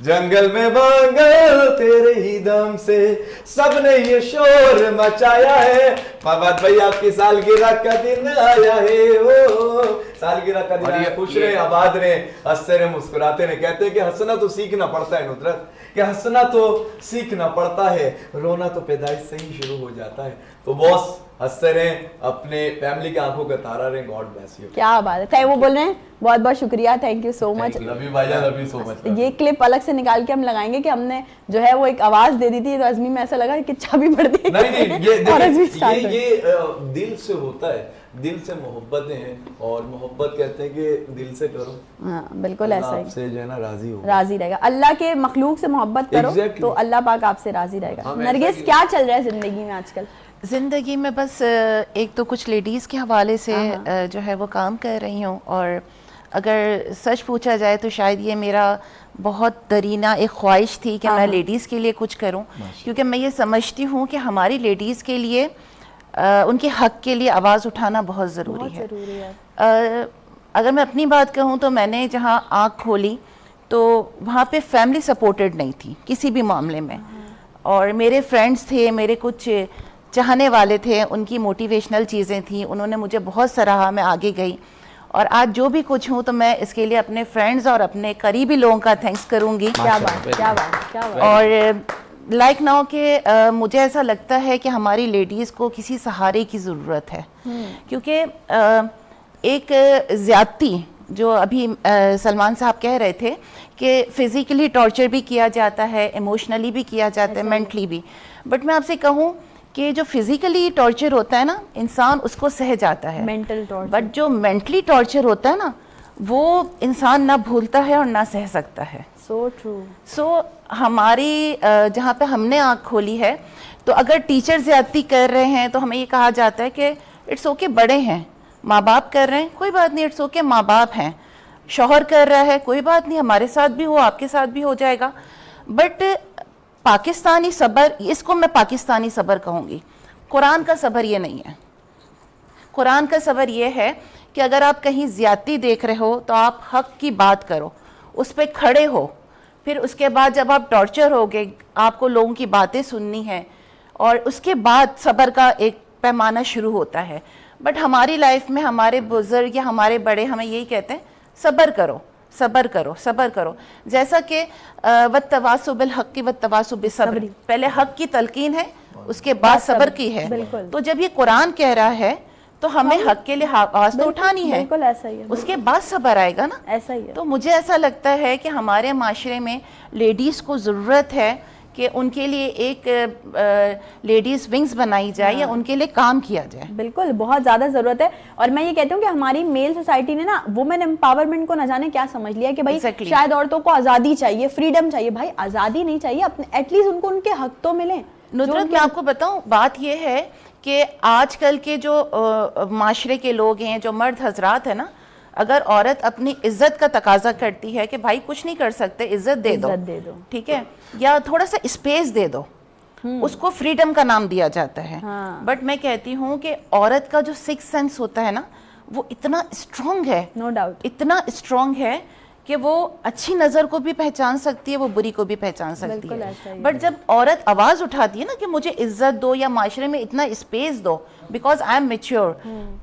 जंगल में मंगल तेरे ही दम से सबने ये शोर मचाया है। फवाद भाई, आपकी सालगिरह का दिन आया है, ओ सालगिरह का दिन आया। खुश रहे, आबाद रहे, हंसते रहे, मुस्कुराते रहे। कहते हैं कि हंसना तो सीखना पड़ता है नुसरत, कि हंसना तो सीखना पड़ता है, रोना तो पैदाइश से ही शुरू हो जाता है। तो बॉस, हंसते रहे, अपने फैमिली की आंखों का तारा रहे। God bless you. क्या बात है, वो बोल रहे हैं, बहुत बहुत शुक्रिया, thank you so much. Love you भाईजान, लव यू सो मच। ये क्लिप अलग से निकाल के हम लगाएंगे कि हमने जो है वो एक आवाज दे दी थी, तो अज़मी में ऐसा लगा कि चाबी पड़ दी। नहीं, ये दिल से होता है। दिल से मोहब्बतें हैं और मोहब्बत कहते हैं कि दिल से करो, हाँ बिल्कुल अल्लाह ऐसा ही, आपसे जो है ना राजी हो। राजी रहेगा। अल्लाह के मखलूक से मोहब्बत करो Exactly. तो अल्लाह पाक आपसे राजी रहेगा। हाँ, नरगिस exactly. क्या चल रहा है जिंदगी में आजकल? ज़िंदगी में बस एक तो कुछ लेडीज़ के हवाले से जो है वो काम कर रही हूँ, और अगर सच पूछा जाए तो शायद ये मेरा बहुत दरीना एक ख्वाहिश थी कि मैं लेडीज़ के लिए कुछ करूँ, क्योंकि मैं ये समझती हूँ कि हमारी लेडीज़ के लिए उनके हक़ के लिए आवाज़ उठाना बहुत ज़रूरी है। जरूरी है। अगर मैं अपनी बात कहूँ तो मैंने जहाँ आँख खोली तो वहाँ पे फैमिली सपोर्टेड नहीं थी किसी भी मामले में, और मेरे फ्रेंड्स थे, मेरे कुछ चाहने वाले थे, उनकी मोटिवेशनल चीज़ें थी, उन्होंने मुझे बहुत सराहा, मैं आगे गई, और आज जो भी कुछ हूँ तो मैं इसके लिए अपने फ्रेंड्स और अपने करीबी लोगों का थैंक्स करूँगी। क्या बात, क्या बात, क्या बात। और लाइक नाउ के मुझे ऐसा लगता है कि हमारी लेडीज़ को किसी सहारे की ज़रूरत है, क्योंकि एक ज़्यादती जो अभी सलमान साहब कह रहे थे कि फ़िज़िकली टॉर्चर भी किया जाता है, इमोशनली भी किया जाता है, मेंटली भी, बट मैं आपसे कहूँ कि जो फिज़िकली टॉर्चर होता है ना, इंसान उसको सह जाता है, मेंटल टॉर्चर, बट जो मेंटली टॉर्चर होता है ना, वो इंसान ना भूलता है और ना सह सकता है। So true. सो हमारी जहाँ पे हमने आँख खोली है, तो अगर टीचर ज़्यादती कर रहे हैं तो हमें ये कहा जाता है कि इट्स ओके, बड़े हैं, माँ बाप कर रहे हैं, कोई बात नहीं, इट्स ओके, माँ बाप हैं, शौहर कर रहा है, कोई बात नहीं, हमारे साथ भी हो, आपके साथ भी हो जाएगा। बट पाकिस्तानी सब्र, इसको मैं पाकिस्तानी सब्र कहूँगी, कुरान का सब्र ये नहीं है। कुरान का सब्र ये है कि अगर आप कहीं ज़्यादती देख रहे हो तो आप हक़ की बात करो, उस पर खड़े हो, फिर उसके बाद जब आप टॉर्चर होगे, आपको लोगों की बातें सुननी है, और उसके बाद सब्र का एक पैमाना शुरू होता है। बट हमारी लाइफ में हमारे बुज़ुर्ग या हमारे बड़े हमें यही कहते हैं, सब्र करो, सब्र करो, सब्र करो। जैसा कि वत्तवासु बिल हक़्क़ि वत्तवासु बिस्सब्र, पहले हक़ की तलकीन है, उसके बाद सब्र की है। तो जब ये कुरान कह रहा है तो हमें हक़ के लिए आवाज़ तो उठानी है, बिल्कुल ऐसा ही है, उसके बाद सब्र आएगा ना। ऐसा ही है। तो मुझे ऐसा लगता है कि हमारे माशरे में लेडीज़ को ज़रूरत है कि उनके लिए एक लेडीज़ विंग्स बनाई जाए, या उनके लिए काम किया जाए। बिल्कुल, बहुत ज़्यादा ज़रूरत है। और मैं ये कहती हूँ कि हमारी मेल सोसाइटी ने ना वुमेन एम्पावरमेंट को न जाने क्या समझ लिया कि भाई शायद औरतों को आज़ादी चाहिए, फ्रीडम चाहिए। भाई आज़ादी नहीं चाहिए, अपने एटलीस्ट उनको उनके हक तो मिले। नुसरत, मैं आपको बताऊं, बात यह है कि आजकल के जो माशरे के लोग हैं, जो मर्द हजरात है ना, अगर औरत अपनी इज्जत का तकाजा करती है कि भाई कुछ नहीं कर सकते, इज्जत दे दो, ठीक है, या थोड़ा सा स्पेस दे दो, उसको फ्रीडम का नाम दिया जाता है। बट मैं कहती हूँ कि औरत का जो सिक्स सेंस होता है ना, वो इतना स्ट्रॉन्ग है, नो डाउट, इतना स्ट्रॉन्ग है कि वो अच्छी नज़र को भी पहचान सकती है, वो बुरी को भी पहचान सकती है। बट जब औरत आवाज़ उठाती है ना कि मुझे इज्जत दो या माशरे में इतना स्पेस दो, बिकॉज आई एम मैच्योर,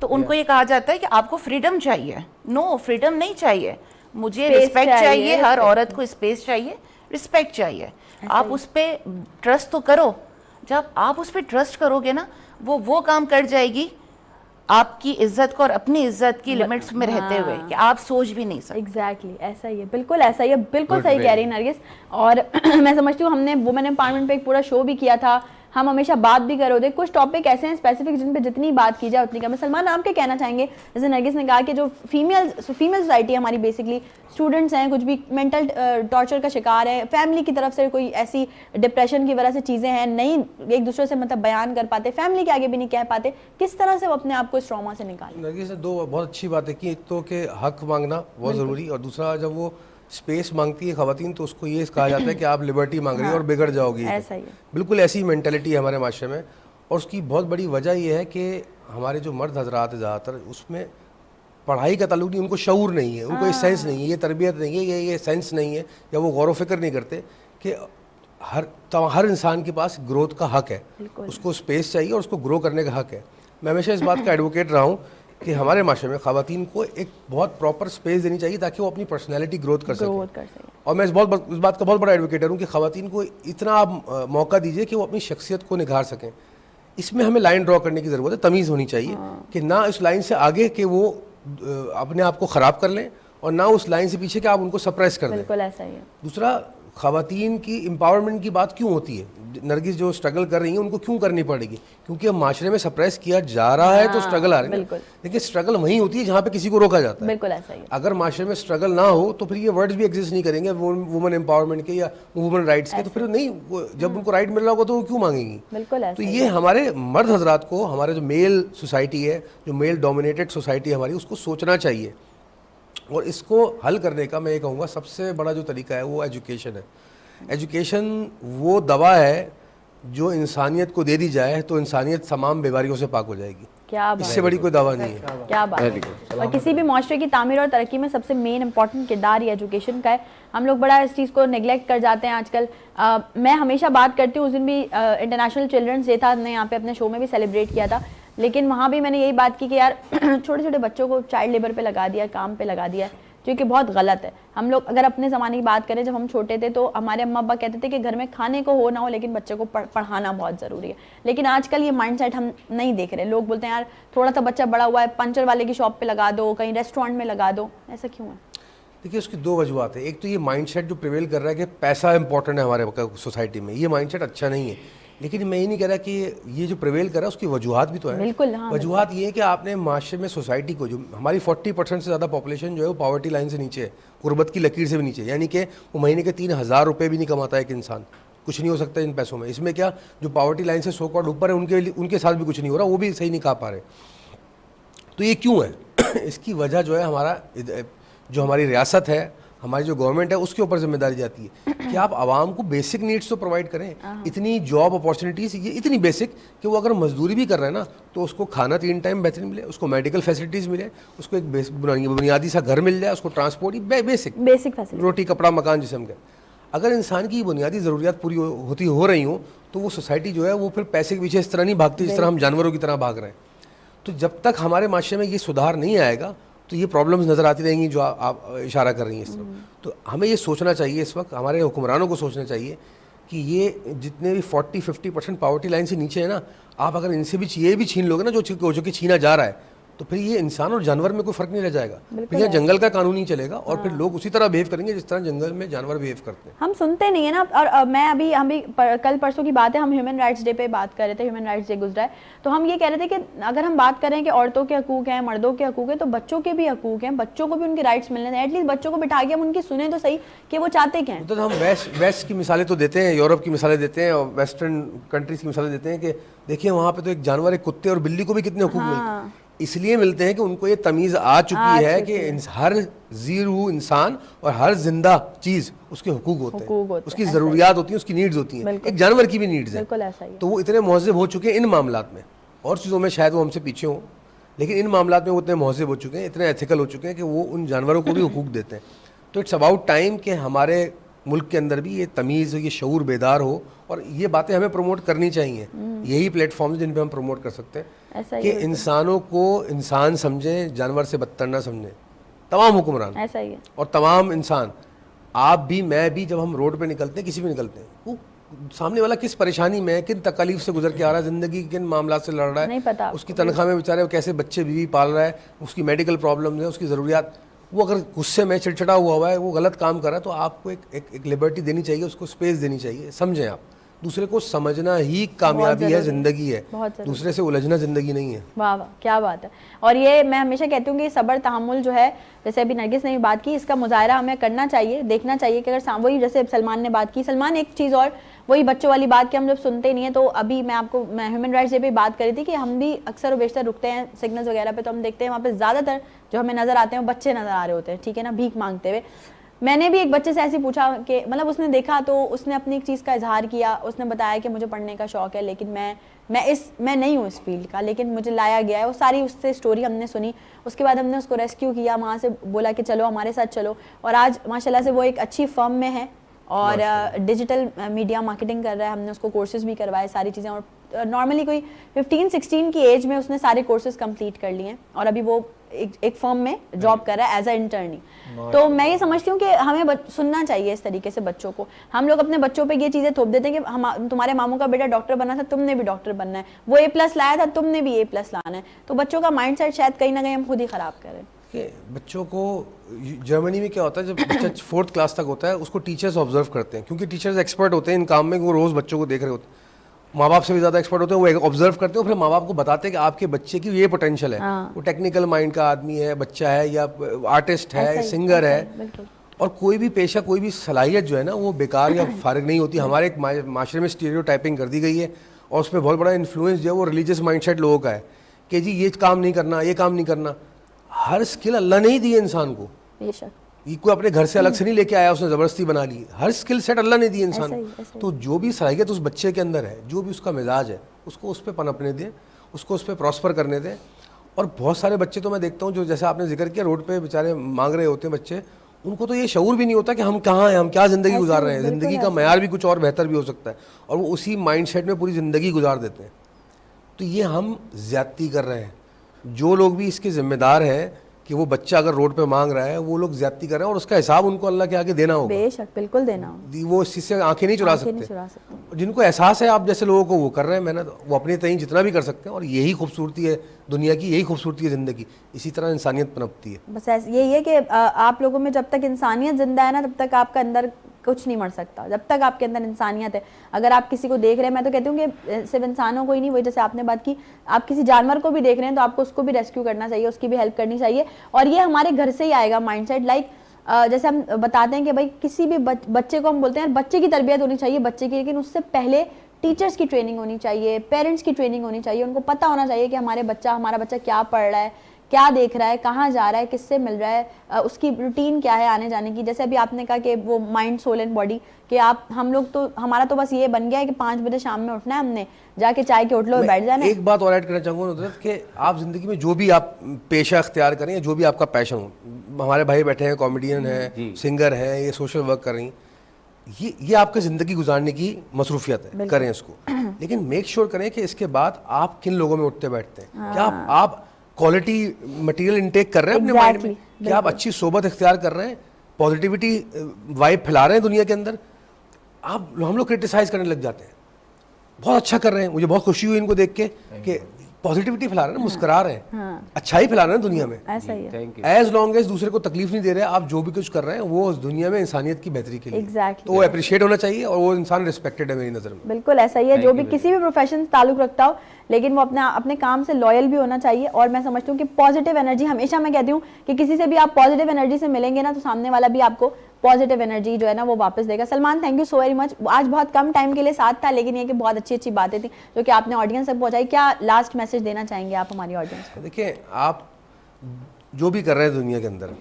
तो उनको ये कहा जाता है कि आपको फ्रीडम चाहिए। नो, फ्रीडम नहीं चाहिए, मुझे रिस्पेक्ट चाहिए। हर औरत को स्पेस चाहिए, रिस्पेक्ट चाहिए। आप उस पर ट्रस्ट तो करो। जब आप उस पर ट्रस्ट करोगे ना, वो काम कर जाएगी आपकी इज्जत को और अपनी इज्जत की लिमिट्स में रहते हुए कि आप सोच भी नहीं सकते। एग्जैक्टली ऐसा ही है, बिल्कुल ऐसा ही है, बिल्कुल सही कह रही है नरगिस। और मैं समझती हूँ हमने वुमेन एम्पावरमेंट पे एक पूरा शो भी किया था, हम हमेशा बात भी कर रहे थे। कुछ टॉपिक ऐसे हैं स्पेसिफिक जिन पे जितनी बात की जाए उतनी कम है। सलमान, आप क्या कहना चाहेंगे? जैसे नरगिस ने कहा कि जो फीमेल सोसाइटी हमारी, बेसिकली स्टूडेंट्स हैं, कुछ भी मेंटल टॉर्चर का शिकार है, फैमिली की तरफ से कोई ऐसी डिप्रेशन की वजह से चीज़ें हैं, नहीं एक दूसरे से मतलब बयान कर पाते, फैमिली के आगे भी नहीं कह पाते, किस तरह से वो अपने आप को इस ट्रॉमा से निकालें? नरगिस ने दो बहुत अच्छी बातें की। एक तो कि हक मांगना बहुत ज़रूरी, और दूसरा जब वो स्पेस मांगती है खवातीन तो उसको ये कहा जाता है कि आप लिबर्टी मांग रही हो और बिगड़ जाओगी। ऐसा ही है, बिल्कुल ऐसी मेंटेलिटी है हमारे माशरे में। और उसकी बहुत बड़ी वजह ये है कि हमारे जो मर्द हजरात हैं, ज़्यादातर उसमें पढ़ाई का ताल्लुक नहीं, उनको शऊर नहीं है, उनको ये सेंस नहीं है, ये तरबियत नहीं है, ये सेंस नहीं है, या वो गौर व फिक्र नहीं करते कि हर इंसान के पास ग्रोथ का हक है, उसको स्पेस चाहिए और उसको ग्रो करने का हक है। मैं हमेशा इस बात का एडवोकेट रहा हूँ कि हमारे माशरे में ख़वातीन को एक बहुत प्रॉपर स्पेस देनी चाहिए ताकि वो अपनी पर्सनैलिटी ग्रोथ कर सकें। और मैं इस बात का बहुत बड़ा एडवोकेटर हूँ कि ख़वातीन को इतना आप मौका दीजिए कि वो अपनी शख्सियत को निखार सकें। इसमें हमें लाइन ड्रॉ करने की ज़रूरत है, तमीज़ होनी चाहिए कि ना इस लाइन से आगे कि वो अपने आप को ख़राब कर लें, और ना उस लाइन से पीछे कि आप उनको सप्रेस कर दें। बिल्कुल ऐसा ही है। दूसरा, ख़वातीन की एम्पावरमेंट की बात क्यों होती है? नरगिस जो स्ट्रगल कर रही हैं उनको क्यों करनी पड़ेगी? क्योंकि अब माशरे में सप्रेस किया जा रहा है तो स्ट्रगल आ रही है। बिल्कुल। लेकिन स्ट्रगल वहीं होती है जहाँ पे किसी को रोका जाता है। बिल्कुल ऐसा ही है। अगर माशरे में स्ट्रगल ना हो तो फिर ये वर्ड्स भी एग्जिस्ट नहीं करेंगे वुमेन एम्पावरमेंट के या वुमेन राइट्स के, तो फिर नहीं, जब उनको राइट मिल रहा होगा तो वो क्यों मांगेंगी? बिल्कुल ऐसा तो ही ये हमारे मर्द हजरात को, हमारे जो मेल सोसाइटी है, जो मेल डोमिनेटेड सोसाइटी हमारी, उसको सोचना चाहिए। और इसको हल करने का मैं ये कहूँगा सबसे बड़ा जो तरीका है वो एजुकेशन है। एजुकेशन वो दवा है जो इंसानियत को दे दी जाए तो इंसानियत तमाम बीमारियों से पाक हो जाएगी। क्या बात इससे बड़ी कोई दवा नहीं है। क्या बात है। और किसी भी माशरे की तामीर और तरक्की में सबसे मेन इंपॉर्टेंट किरदार ये एजुकेशन का है। हम लोग बड़ा इस चीज़ को नेग्लेक्ट कर जाते हैं आजकल। मैं हमेशा बात करती हूँ, उस दिन भी इंटरनेशनल चिल्ड्रंस डे था, हमने यहाँ पे अपने शो में भी सेलिब्रेट किया था, लेकिन वहाँ भी मैंने यही बात की कि यार छोटे छोटे बच्चों को चाइल्ड लेबर पे लगा दिया, काम पे लगा दिया है, जो कि बहुत गलत है। हम लोग अगर अपने ज़माने की बात करें, जब हम छोटे थे तो हमारे अम्मा अब्बा कहते थे कि घर में खाने को हो ना हो लेकिन बच्चे को पढ़ाना बहुत ज़रूरी है। लेकिन आजकल ये माइंडसेट हम नहीं देख रहे। लोग बोलते हैं यार थोड़ा सा बच्चा बड़ा हुआ है, पंचर वाले की शॉप पे लगा दो, कहीं रेस्टोरेंट में लगा दो। ऐसा क्यों है? देखिए, उसकी दो वजूहत है। एक तो ये माइंडसेट जो प्रिवेल कर रहा है कि पैसा इंपॉर्टेंट है हमारे सोसाइटी में, ये माइंडसेट अच्छा नहीं है। लेकिन मैं ये नहीं कह रहा कि ये जो प्रिवेल कर रहा है उसकी वजूहत भी तो है। बिल्कुल, हाँ, वजूहत ये है कि आपने माशरे में सोसाइटी को, जो हमारी 40% से ज़्यादा पॉपुलेशन जो है वो पॉवर्टी लाइन से नीचे है, गुर्बत की लकीर से भी नीचे, यानी कि वो महीने के 3000 रुपये भी नहीं कमाता है एक इंसान। कुछ नहीं हो सकता इन पैसों में। इसमें क्या, जो पॉवर्टी लाइन से 100 करोड़ ऊपर है उनके साथ भी कुछ नहीं हो रहा, वो भी सही नहीं खा पा रहे। तो ये क्यों है? इसकी वजह जो है जो हमारी रियासत है, हमारी जो गवर्नमेंट है, उसके ऊपर जिम्मेदारी जाती है कि आप आवाम को बेसिक नीड्स तो प्रोवाइड करें। इतनी जॉब अपॉर्चुनिटीज़ ये इतनी बेसिक कि वो अगर मजदूरी भी कर रहा है ना तो उसको खाना 3 टाइम बेहतरीन मिले, उसको मेडिकल फैसिलिटीज़ मिले, उसको एक बुनियादी सा घर मिल जाए, उसको ट्रांसपोर्ट, बेसिक फैसिलिटी, रोटी कपड़ा मकान जिसे हम कहें। अगर इंसान की बुनियादी ज़रूरियात पूरी हो रही हो तो वो सोसाइटी जो है वो फिर पैसे के पीछे इस तरह नहीं भागती जिस तरह हम जानवरों की तरह भाग रहे हैं। तो जब तक हमारे माशरे में ये सुधार नहीं आएगा तो ये प्रॉब्लम्स नज़र आती रहेंगी जो आप इशारा कर रही हैं इस तरफ। तो हमें ये सोचना चाहिए, इस वक्त हमारे हुक्मरानों को सोचना चाहिए कि ये जितने भी 40-50% पॉवर्टी लाइन से नीचे है ना, आप अगर इनसे भी ये भी छीन लोगे ना जो कि छीना जा रहा है, तो फिर ये इंसान और जानवर में कोई फ़र्क नहीं रह जाएगा। फिर यहाँ जंगल का कानून नहीं चलेगा और फिर लोग उसी तरह बिहेव करेंगे जिस तरह जंगल में जानवर बिहेव करते हैं। हम सुनते नहीं है ना। और मैं हम भी कल परसों की बात है, हम ह्यूमन राइट्स डे पे बात कर रहे थे, ह्यूमन राइट्स डे गुजरा है, तो हम ये कह रहे थे कि अगर हम बात करें कि औरतों के हकूक हैं, मर्दों के हकूक हैं, तो बच्चों के भी हकूक हैं, बच्चों को भी उनके राइट्स मिलने हैं। एटलीस्ट बच्चों को बिठा के हम उनकी सुने तो सही कि वो चाहते क्या हैं। तो हम वेस्ट की मिसालें तो देते हैं, यूरोप की मिसालें देते हैं और वेस्टर्न कंट्रीज़ की मिसालें देते हैं कि देखिए वहाँ पे तो एक जानवर, एक कुत्ते और बिल्ली को भी कितने हकूक मिलते, इसलिए मिलते हैं कि उनको ये तमीज़ आ चुकी है कि हर जीरू इंसान और हर जिंदा चीज़ उसके हकूक होते हैं, उसकी ज़रूरियात होती हैं, उसकी नीड्स होती हैं, एक जानवर की भी नीड्स हैं। तो वो इतने महज़ब हो चुके हैं इन मामलात में, और चीज़ों में शायद वो हमसे पीछे हों, लेकिन इन मामलात में वो इतने महज़ब हो चुके हैं, इतने एथिकल हो चुके हैं कि वो उन जानवरों को भी हकूक देते हैं। तो इट्स अबाउट टाइम कि हमारे मुल्क के अंदर भी ये तमीज़, ये शऊर बेदार हो, और ये बातें हमें प्रमोट करनी चाहिए। यही प्लेटफॉर्म जिन पे हम प्रमोट कर सकते हैं कि इंसानों को इंसान समझें, जानवर से बदतर ना समझें। तमाम हुक्मरान ऐसा ही है, और तमाम इंसान, आप भी मैं भी, जब हम रोड पे निकलते हैं, किसी भी निकलते हैं, वो सामने वाला किस परेशानी में, किन तकलीफ से गुजर के आ रहा है, ज़िंदगी किन मामलात से लड़ रहा है, नहीं पता। उसकी तनख्वाह में बेचारे वो कैसे बच्चे बीवी पाल रहा है, उसकी मेडिकल प्रॉब्लम है, उसकी ज़रूरियात, वो अगर गुस्से में चिड़चिड़ा हुआ है, वो गलत काम कर रहा है, तो आपको एक लिबर्टी देनी चाहिए, उसको स्पेस देनी चाहिए। समझें, आप दूसरे को समझना ही कामयाबी है, ज़िंदगी है, दूसरे से उलझना ज़िंदगी नहीं है। वाह वाह, क्या बात है। और ये मैं हमेशा कहती हूँ कि सब्र तहम्मुल जो है, जैसे अभी नरगिस ने भी बात की, इसका मुजाहरा हमें करना चाहिए, देखना चाहिए कि अगर वही जैसे सलमान ने बात की, सलमान एक चीज़ और, वही बच्चों वाली बात कि हम जब सुनते नहीं है, तो अभी मैं ह्यूमन राइट्स डे पे बात करी थी कि हम भी अक्सर बेशतर रुकते हैं सिग्नल्स वगैरह पे, तो हम देखते हैं वहाँ पे ज़्यादातर जो हमें नज़र आते हैं वो बच्चे नज़र आ रहे होते हैं, ठीक है ना, भीख मांगते हुए। मैंने भी एक बच्चे से ऐसे पूछा कि मतलब उसने देखा तो उसने अपनी एक चीज़ का इजहार किया, उसने बताया कि मुझे पढ़ने का शौक़ है, लेकिन मैं नहीं हूँ इस फील्ड का, लेकिन मुझे लाया गया है। वो सारी उससे स्टोरी हमने सुनी, उसके बाद हमने उसको रेस्क्यू किया, वहाँ से बोला कि चलो हमारे साथ चलो, और आज माशाल्लाह से वो एक अच्छी फर्म में है और डिजिटल मीडिया मार्केटिंग कर रहा है। हमने उसको कोर्सेज भी करवाए, सारी चीज़ें, और नॉर्मली कोई 15-16 की एज में उसने सारे कोर्सेज कंप्लीट कर लिए हैं, और अभी वो एक फर्म में जॉब कर रहा है एज अ इंटर्नी। तो मैं ये समझती हूँ कि हमें सुनना चाहिए इस तरीके से बच्चों को। हम लोग अपने बच्चों पे ये चीज़ें थोप देते हैं कि हम, तुम्हारे मामू का बेटा डॉक्टर बना था, तुमने भी डॉक्टर बनना है, वो A+ लाया था, तुमने भी A+ लाना है। तो बच्चों का माइंडसेट शायद कहीं ना कहीं हम खुद ही ख़राब करें। कि बच्चों को जर्मनी में क्या होता है, जब बच्चा 4th क्लास तक होता है उसको टीचर्स ऑब्जर्व करते हैं, क्योंकि टीचर्स एक्सपर्ट होते हैं इन काम में, वो रोज़ बच्चों को देख रहे होते हैं, माँ बाप से भी ज़्यादा एक्सपर्ट होते हैं, वो ऑब्जर्व करते हैं, फिर माँ बाप को बताते हैं कि आपके बच्चे की ये पोटेंशियल है, वो टेक्निकल माइंड का आदमी है, बच्चा है, या आर्टिस्ट है, सिंगर है। और कोई भी पेशा, कोई भी सलाहियत जो है ना, वो बेकार या फारिग नहीं होती। हमारे एक माशरे में स्टीरियोटाइपिंग कर दी गई है, और उसमें बहुत बड़ा इन्फ्लुएंस जो है वो रिलीजियस माइंडसेट लोगों का है कि जी ये काम नहीं करना, ये काम नहीं करना। हर स्किल अल्लाह ने ही दी है इंसान को, बेशक ये कोई अपने घर से अलग से नहीं लेके आया, उसने ज़बरदस्ती बना ली। हर स्किल सेट अल्लाह ने दी है इंसान को। तो जो भी सलाहियत उस बच्चे के अंदर है, जो भी उसका मिजाज है, उसको उस पर पनपने दें, उसको उस पर प्रॉस्पर करने दें। और बहुत सारे बच्चे तो मैं देखता हूँ जो, जैसे आपने जिक्र किया, रोड पे बेचारे मांग रहे होते हैं बच्चे, उनको तो ये शऊर भी नहीं होता कि हम कहाँ हैं, हम क्या ज़िंदगी गुजार रहे हैं, ज़िंदगी का मयार भी कुछ और बेहतर भी हो सकता है, और वो उसी माइंडसेट में पूरी ज़िंदगी गुजार देते हैं। तो ये हम ज़्यादती कर रहे हैं। जो लोग भी इसके ज़िम्मेदार हैं कि वो बच्चा अगर रोड पे मांग रहा है, वो लोग ज़्यादती कर रहे हैं, और उसका हिसाब उनको अल्लाह के आगे देना होगा। बेशक बिल्कुल देना होगा। वो इस चीज़ से आंखें नहीं चुरा आंखें नहीं सकते। चुरा सकते। जिनको एहसास है आप जैसे लोगों को, वो कर रहे हैं मेहनत, वो अपने तय जितना भी कर सकते हैं, और यही खूबसूरती है दुनिया की, यही खूबसूरती है ज़िंदगी। इसी तरह इंसानियत पनपती है। बस ऐसे यही है कि आप लोगों में जब तक इंसानियत जिंदा है ना, तब तक आपका अंदर कुछ नहीं मर सकता। जब तक आपके अंदर इंसानियत है, अगर आप किसी को देख रहे हैं, मैं तो कहती हूँ कि सिर्फ इंसानों को ही नहीं, वही जैसे आपने बात की, आप किसी जानवर को भी देख रहे हैं तो आपको उसको भी रेस्क्यू करना चाहिए, उसकी भी हेल्प करनी चाहिए। और ये हमारे घर से ही आएगा माइंडसेट। लाइक जैसे हम बताते हैं कि भाई किसी भी बच्चे को हम बोलते हैं बच्चे की तरबियत होनी चाहिए बच्चे की, लेकिन उससे पहले टीचर्स की ट्रेनिंग होनी चाहिए, पेरेंट्स की ट्रेनिंग होनी चाहिए। उनको पता होना चाहिए कि हमारा बच्चा क्या पढ़ रहा है, क्या देख रहा है, कहाँ जा रहा है, किससे मिल रहा है, उसकी रूटीन क्या है आने जाने की। जैसे अभी आपने कहा कि वो माइंड, सोल एंड बॉडी, कि हम लोग तो, हमारा तो बस ये बन गया है कि 5 बजे शाम में उठना है, हमने जाके चाय के होटलों में बैठ जाना है। एक बात और ऐड करना चाहूँगा नुसरत, कि आप ज़िंदगी में जो भी आप पेशा अख्तियार करें, या जो भी आपका पैशन हो, हमारे भाई बैठे हैं, कॉमेडियन है, सिंगर है, ये सोशल वर्क कर रही हैं, ये आपकी ज़िंदगी गुजारने की मसरूफियत है, करें इसको। लेकिन मेक श्योर करें कि इसके बाद आप किन लोगों में उठते बैठते हैं। क्या आप क्वालिटी मटेरियल इनटेक कर रहे हैं अपने माइंड में? क्या आप अच्छी सोबत इख्तियार कर रहे हैं, पॉजिटिविटी वाइब फैला रहे हैं दुनिया के अंदर? हम लोग क्रिटिसाइज करने लग जाते हैं, बहुत अच्छा कर रहे हैं, मुझे बहुत खुशी हुई इनको देख के कि पॉजिटिविटी फैला रहे हैं, मुस्कुरा रहे हैं, अच्छाई फैला रहे हैं दुनिया में। ऐसा ही है। एज लॉन्ग एज दूसरे को तकलीफ नहीं दे रहे, आप जो भी कुछ कर रहे हैं वो उस दुनिया में इंसानियत की बेहतरी के लिए। Exactly. तो वो अप्रिशिएट होना चाहिए, और वो इंसान रिस्पेक्टेड है मेरी नज़र में। बिल्कुल ऐसा ही है। जो भी किसी भी प्रोफेशन से ताल्लुक रखता हो, लेकिन वो अपने काम से लॉयल भी होना चाहिए। और मैं समझती हूँ कि पॉजिटिव एनर्जी, हमेशा मैं कहती हूँ कि किसी से भी आप पॉजिटिव एनर्जी से मिलेंगे ना, तो सामने वाला भी आपको पॉजिटिव एनर्जी जो है ना वो वापस देगा। Salman, thank you so very much. आज बहुत कम टाइम के लिए साथ था, लेकिन ये कि बहुत अच्छी अच्छी बातें थी जो कि आपने ऑडियंस तक पहुंचाई। क्या लास्ट मैसेज देना चाहेंगे आप हमारी ऑडियंस को? देखिए, आप जो भी कर रहे हैं दुनिया के अंदर,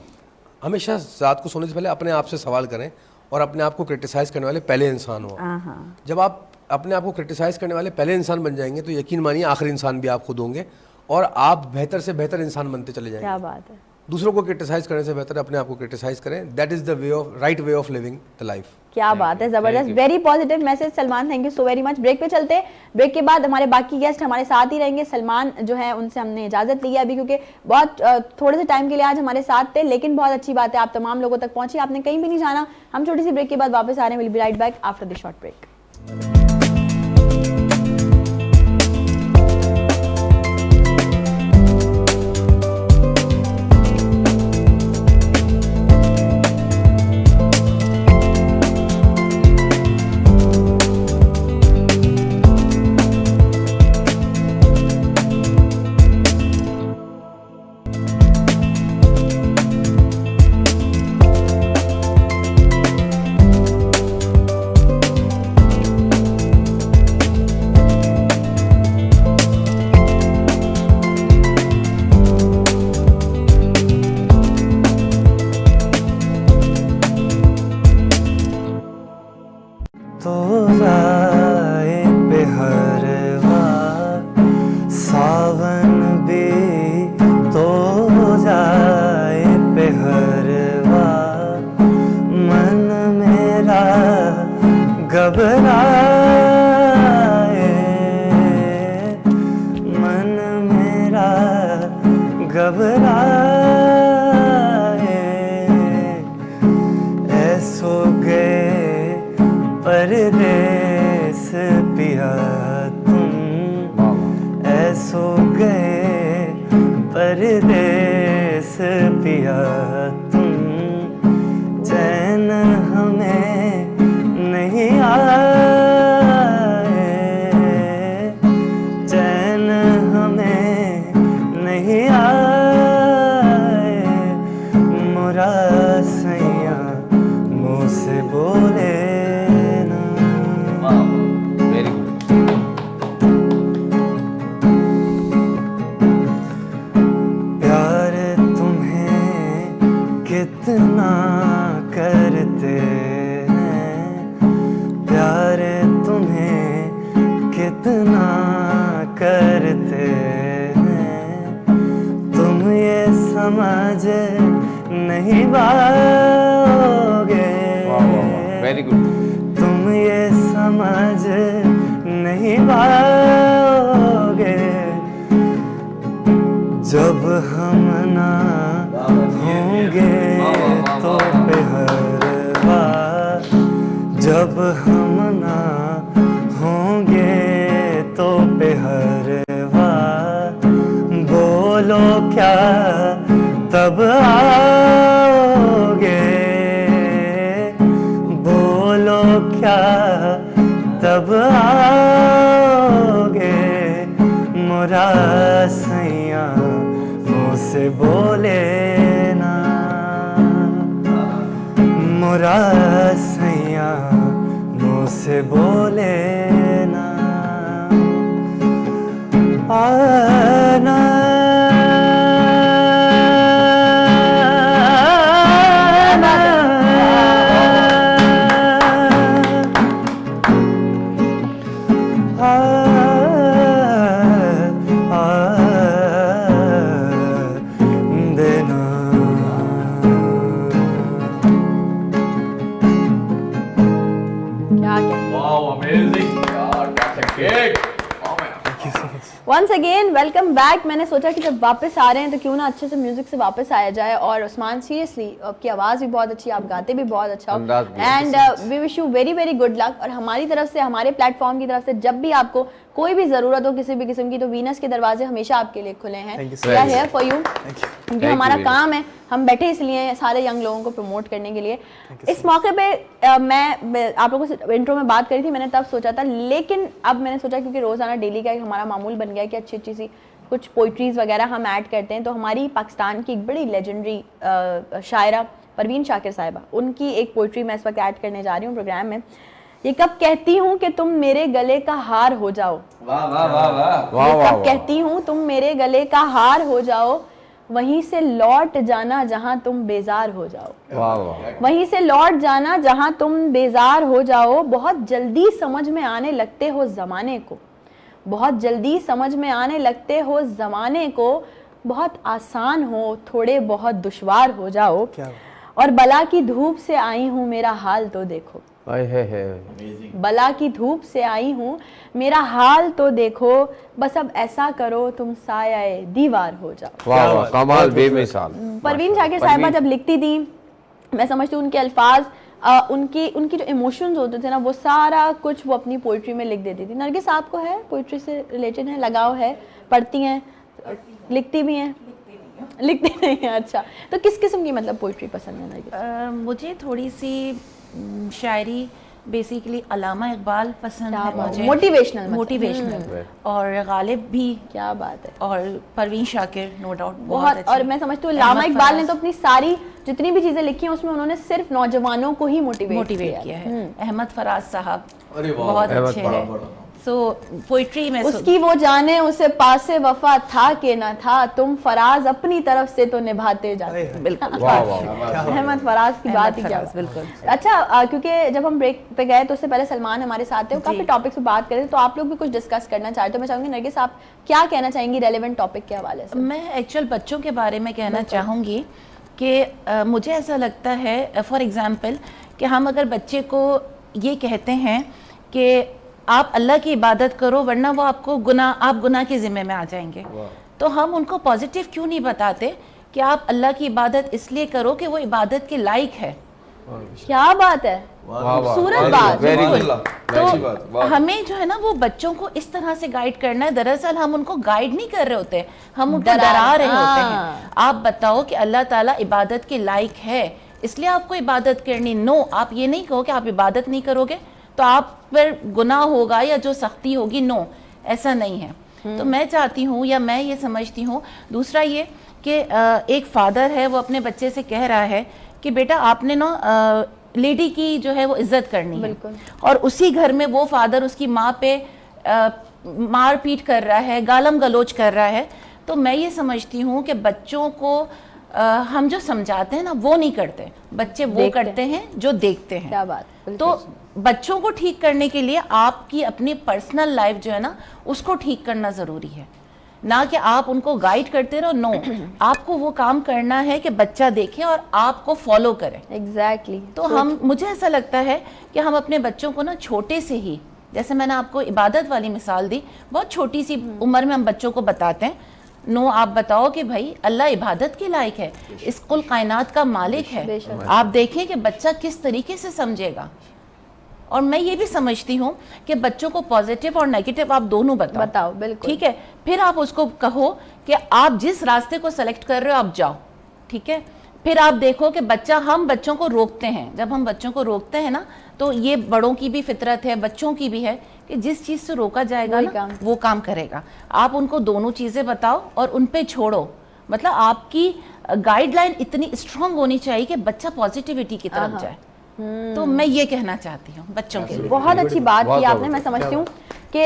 हमेशा रात को सोने से पहले अपने आप से सवाल करें, और अपने आप को क्रिटिसाइज करने वाले पहले इंसान हो। जब आप अपने आप को क्रिटिसाइज करने वाले पहले इंसान बन जाएंगे, तो यकीन मानिए आखिरी इंसान भी आप खुद होंगे, और आप बेहतर से बेहतर इंसान बनते चले जाएंगे। क्या बात है। दूसरों को क्रिटिसाइज करने से बेहतर अपने आप को क्रिटिसाइज करें। That is the right way of living the life. क्या बात है, जबरदस्त, very positive message Salman, thank you so very much. Break पे चलते हैं, ब्रेक के बाद हमारे बाकी गेस्ट हमारे साथ ही रहेंगे। सलमान जो है उनसे हमने इजाजत ली है अभी, क्योंकि बहुत थोड़े से टाइम के लिए आज हमारे साथ थे, लेकिन बहुत अच्छी बात है आप तमाम लोगों तक पहुंची, आपने कहीं भी नहीं जाना। हम छोटी सी ब्रेक के बाद वापस आ रहे हैं। Will be right back after the short break. या तुम, चैन हमें नहीं आए, चैन हमें नहीं आए, मोरा सैया मुँह से बोले ना। Very good. प्यार तुम्हें कितना करते हैं, प्यार तुम्हें कितना करते हैं, तुम ये समझ नहीं पाओगे, वेरी गुड। तुम ये समझ नहीं पाओगे, जब हम ना होंगे तो बेहरवा, जब हम ना होंगे तो बेहरवा, बोलो क्या तब आओगे, बोलो क्या तब आओगे, मोरा सैया मुँह से बोले ना, मोरा सैया मुँह से बोले ना, आना क्या कहते वाओ अमेजिंग यार, क्या cake. Once again welcome back. मैंने सोचा कि जब वापस आ रहे हैं तो क्यों ना अच्छे से म्यूजिक से वापस आया जाए। और उस्मान सीरियसली आपकी आवाज़ भी बहुत अच्छी, आप गाते भी बहुत अच्छा हो, अंदाज भी and we wish you very very good luck. और हमारी तरफ से, हमारे प्लेटफॉर्म की तरफ से, जब भी आपको कोई भी ज़रूरत हो किसी भी किस्म की, तो वीनस के दरवाजे हमेशा आपके लिए खुले हैं। We are here for you, क्योंकि हमारा काम है, हम बैठे इसलिए हैं सारे यंग लोगों को प्रमोट करने के लिए। इस मौके पे मैं आप लोगों से इंट्रो में बात करी थी, मैंने तब सोचा था, लेकिन अब मैंने सोचा क्योंकि रोज़ाना डेली का एक हमारा मामूल बन गया है कि अच्छी अच्छी सी कुछ पोइट्रीज़ वगैरह हम ऐड करते हैं। तो हमारी पाकिस्तान की एक बड़ी लेजेंडरी शायरा परवीन शाकिर साहिबा, उनकी एक पोइट्री मैं इस वक्त ऐड करने जा रही हूँ प्रोग्राम में। ये कब कहती हूँ कि तुम मेरे गले का हार हो जाओ, वाह वाह वाह वाह। ये कब कहती हूँ तुम मेरे गले का हार हो जाओ, वहीं से लौट जाना जहां तुम बेजार हो जाओ, वाह वाह। वहीं से लौट जाना जहां तुम बेजार हो जाओ। बहुत जल्दी समझ में आने लगते हो ज़माने को, बहुत जल्दी समझ में आने लगते हो ज़माने को, बहुत आसान हो थोड़े बहुत दुश्वार हो जाओ। और बला की धूप से आई हूँ मेरा हाल तो देखो, बला की धूप से आई हूँ मेरा हाल तो देखो, बस अब ऐसा करो तुम साया दीवार हो जाओ। वाह वाह, कमाल, बेमिसाल। परवीन शाकिर साहिबा जब लिखती थी, मैं समझती हूँ उनके अल्फाज, उनकी जो इमोशंस होते थे ना, वो सारा कुछ वो अपनी पोइट्री में लिख देती थी। नरगिस आपको है पोइट्री से रिलेटेड है लगाव है, पढ़ती हैं, लिखती भी हैं? लिखती नहीं है, अच्छा। तो किस किस्म की मतलब पोइट्री पसंद है नरगिस? मुझे थोड़ी सी शायरी बेसिकली अल्लामा इकबाल पसंद है मुझे, मोटिवेशनल मोटिवेशनल, और गालिब भी, क्या बात है, और परवीन शाकिर नो डाउट बहुत। और मैं समझती हूँ अल्लामा इकबाल ने तो अपनी सारी जितनी भी चीजें लिखी हैं उसमें उन्होंने सिर्फ नौजवानों को ही मोटिवेट किया है। अहमद फराज साहब अरे वाह, बहुत अहमद अच्छे बड़ा हैं। बड़ा। सो पोइट्री में उसकी वो जाने उसे पासे वफा था कि ना था, तुम फराज अपनी तरफ से तो निभाते जाते। बिल्कुल, वाह वाह। अहमद फराज की बात ही क्या, बिल्कुल। अच्छा, क्योंकि जब हम ब्रेक पे गए तो उससे पहले सलमान हमारे साथ थे, वो काफी टॉपिक्स पे बात कर रहे थे, तो आप लोग भी कुछ डिस्कस करना चाहते हो। मैं चाहूंगी नरगिस आप क्या कहना चाहेंगी रेलेवेंट टॉपिक के हवाले से? मैं एक्चुअल बच्चों के बारे में कहना चाहूँगी कि मुझे ऐसा लगता है, फॉर एग्जांपल, कि हम अगर बच्चे को ये कहते हैं कि आप अल्लाह की इबादत करो वरना वो आप गुनाह के ज़िम्मे में आ जाएंगे, तो हम उनको पॉजिटिव क्यों नहीं बताते कि आप अल्लाह की इबादत इसलिए करो कि वो इबादत के लायक है, क्या बात है, खूबसूरत बात। Very good. अच्छी बात, तो वाह। हमें जो है ना वो बच्चों को इस तरह से गाइड करना है। दरअसल हम उनको गाइड नहीं कर रहे होते, हम उनको डरा डरा रहे हाँ। होते हैं। आप बताओ कि अल्लाह ताला इबादत के लायक है, इसलिए आपको इबादत करनी। नो, आप ये नहीं कहो कि आप इबादत नहीं करोगे तो आप पर गुनाह होगा या जो सख्ती होगी। नो, ऐसा नहीं है। तो मैं चाहती हूँ या मैं ये समझती हूँ, दूसरा ये कि एक फादर है वो अपने बच्चे से कह रहा है कि बेटा आपने ना लेडी की जो है वो इज्जत करनी है, बिल्कुल। और उसी घर में वो फादर उसकी माँ पे मार पीट कर रहा है, गालम गलोच कर रहा है। तो मैं ये समझती हूँ कि बच्चों को हम जो समझाते हैं ना वो नहीं करते, बच्चे वो देखते करते हैं जो देखते हैं। क्या बात, तो बच्चों को ठीक करने के लिए आपकी अपनी पर्सनल लाइफ जो है ना उसको ठीक करना ज़रूरी है, ना कि आप उनको गाइड करते रहो। नो, आपको वो काम करना है कि बच्चा देखे और आपको फॉलो करे। एग्जैक्टली। तो हम, मुझे ऐसा लगता है कि हम अपने बच्चों को ना छोटे से ही, जैसे मैंने आपको इबादत वाली मिसाल दी, बहुत छोटी सी उम्र में हम बच्चों को बताते हैं, नो आप बताओ कि भाई अल्लाह इबादत के लायक है, इस कुल कायनात का मालिक है। बेशक। आप देखें कि बच्चा किस तरीके से समझेगा। और मैं ये भी समझती हूँ कि बच्चों को पॉजिटिव और नेगेटिव आप दोनों बताओ, बिल्कुल। ठीक है। फिर आप उसको कहो कि आप जिस रास्ते को सेलेक्ट कर रहे हो आप जाओ, ठीक है। फिर आप देखो कि बच्चा, हम बच्चों को रोकते हैं, जब हम बच्चों को रोकते हैं ना तो ये बड़ों की भी फितरत है, बच्चों की भी है कि जिस चीज़ से रोका जाएगा वही ना काम। वो काम करेगा। आप उनको दोनों चीज़ें बताओ और उन पे छोड़ो। मतलब आपकी गाइडलाइन इतनी स्ट्रांग होनी चाहिए कि बच्चा पॉजिटिविटी की तरफ जाए। तो मैं ये कहना चाहती हूँ बच्चों के लिए। बहुत अच्छी बात की बहुत आपने। बहुत मैं समझती हूँ कि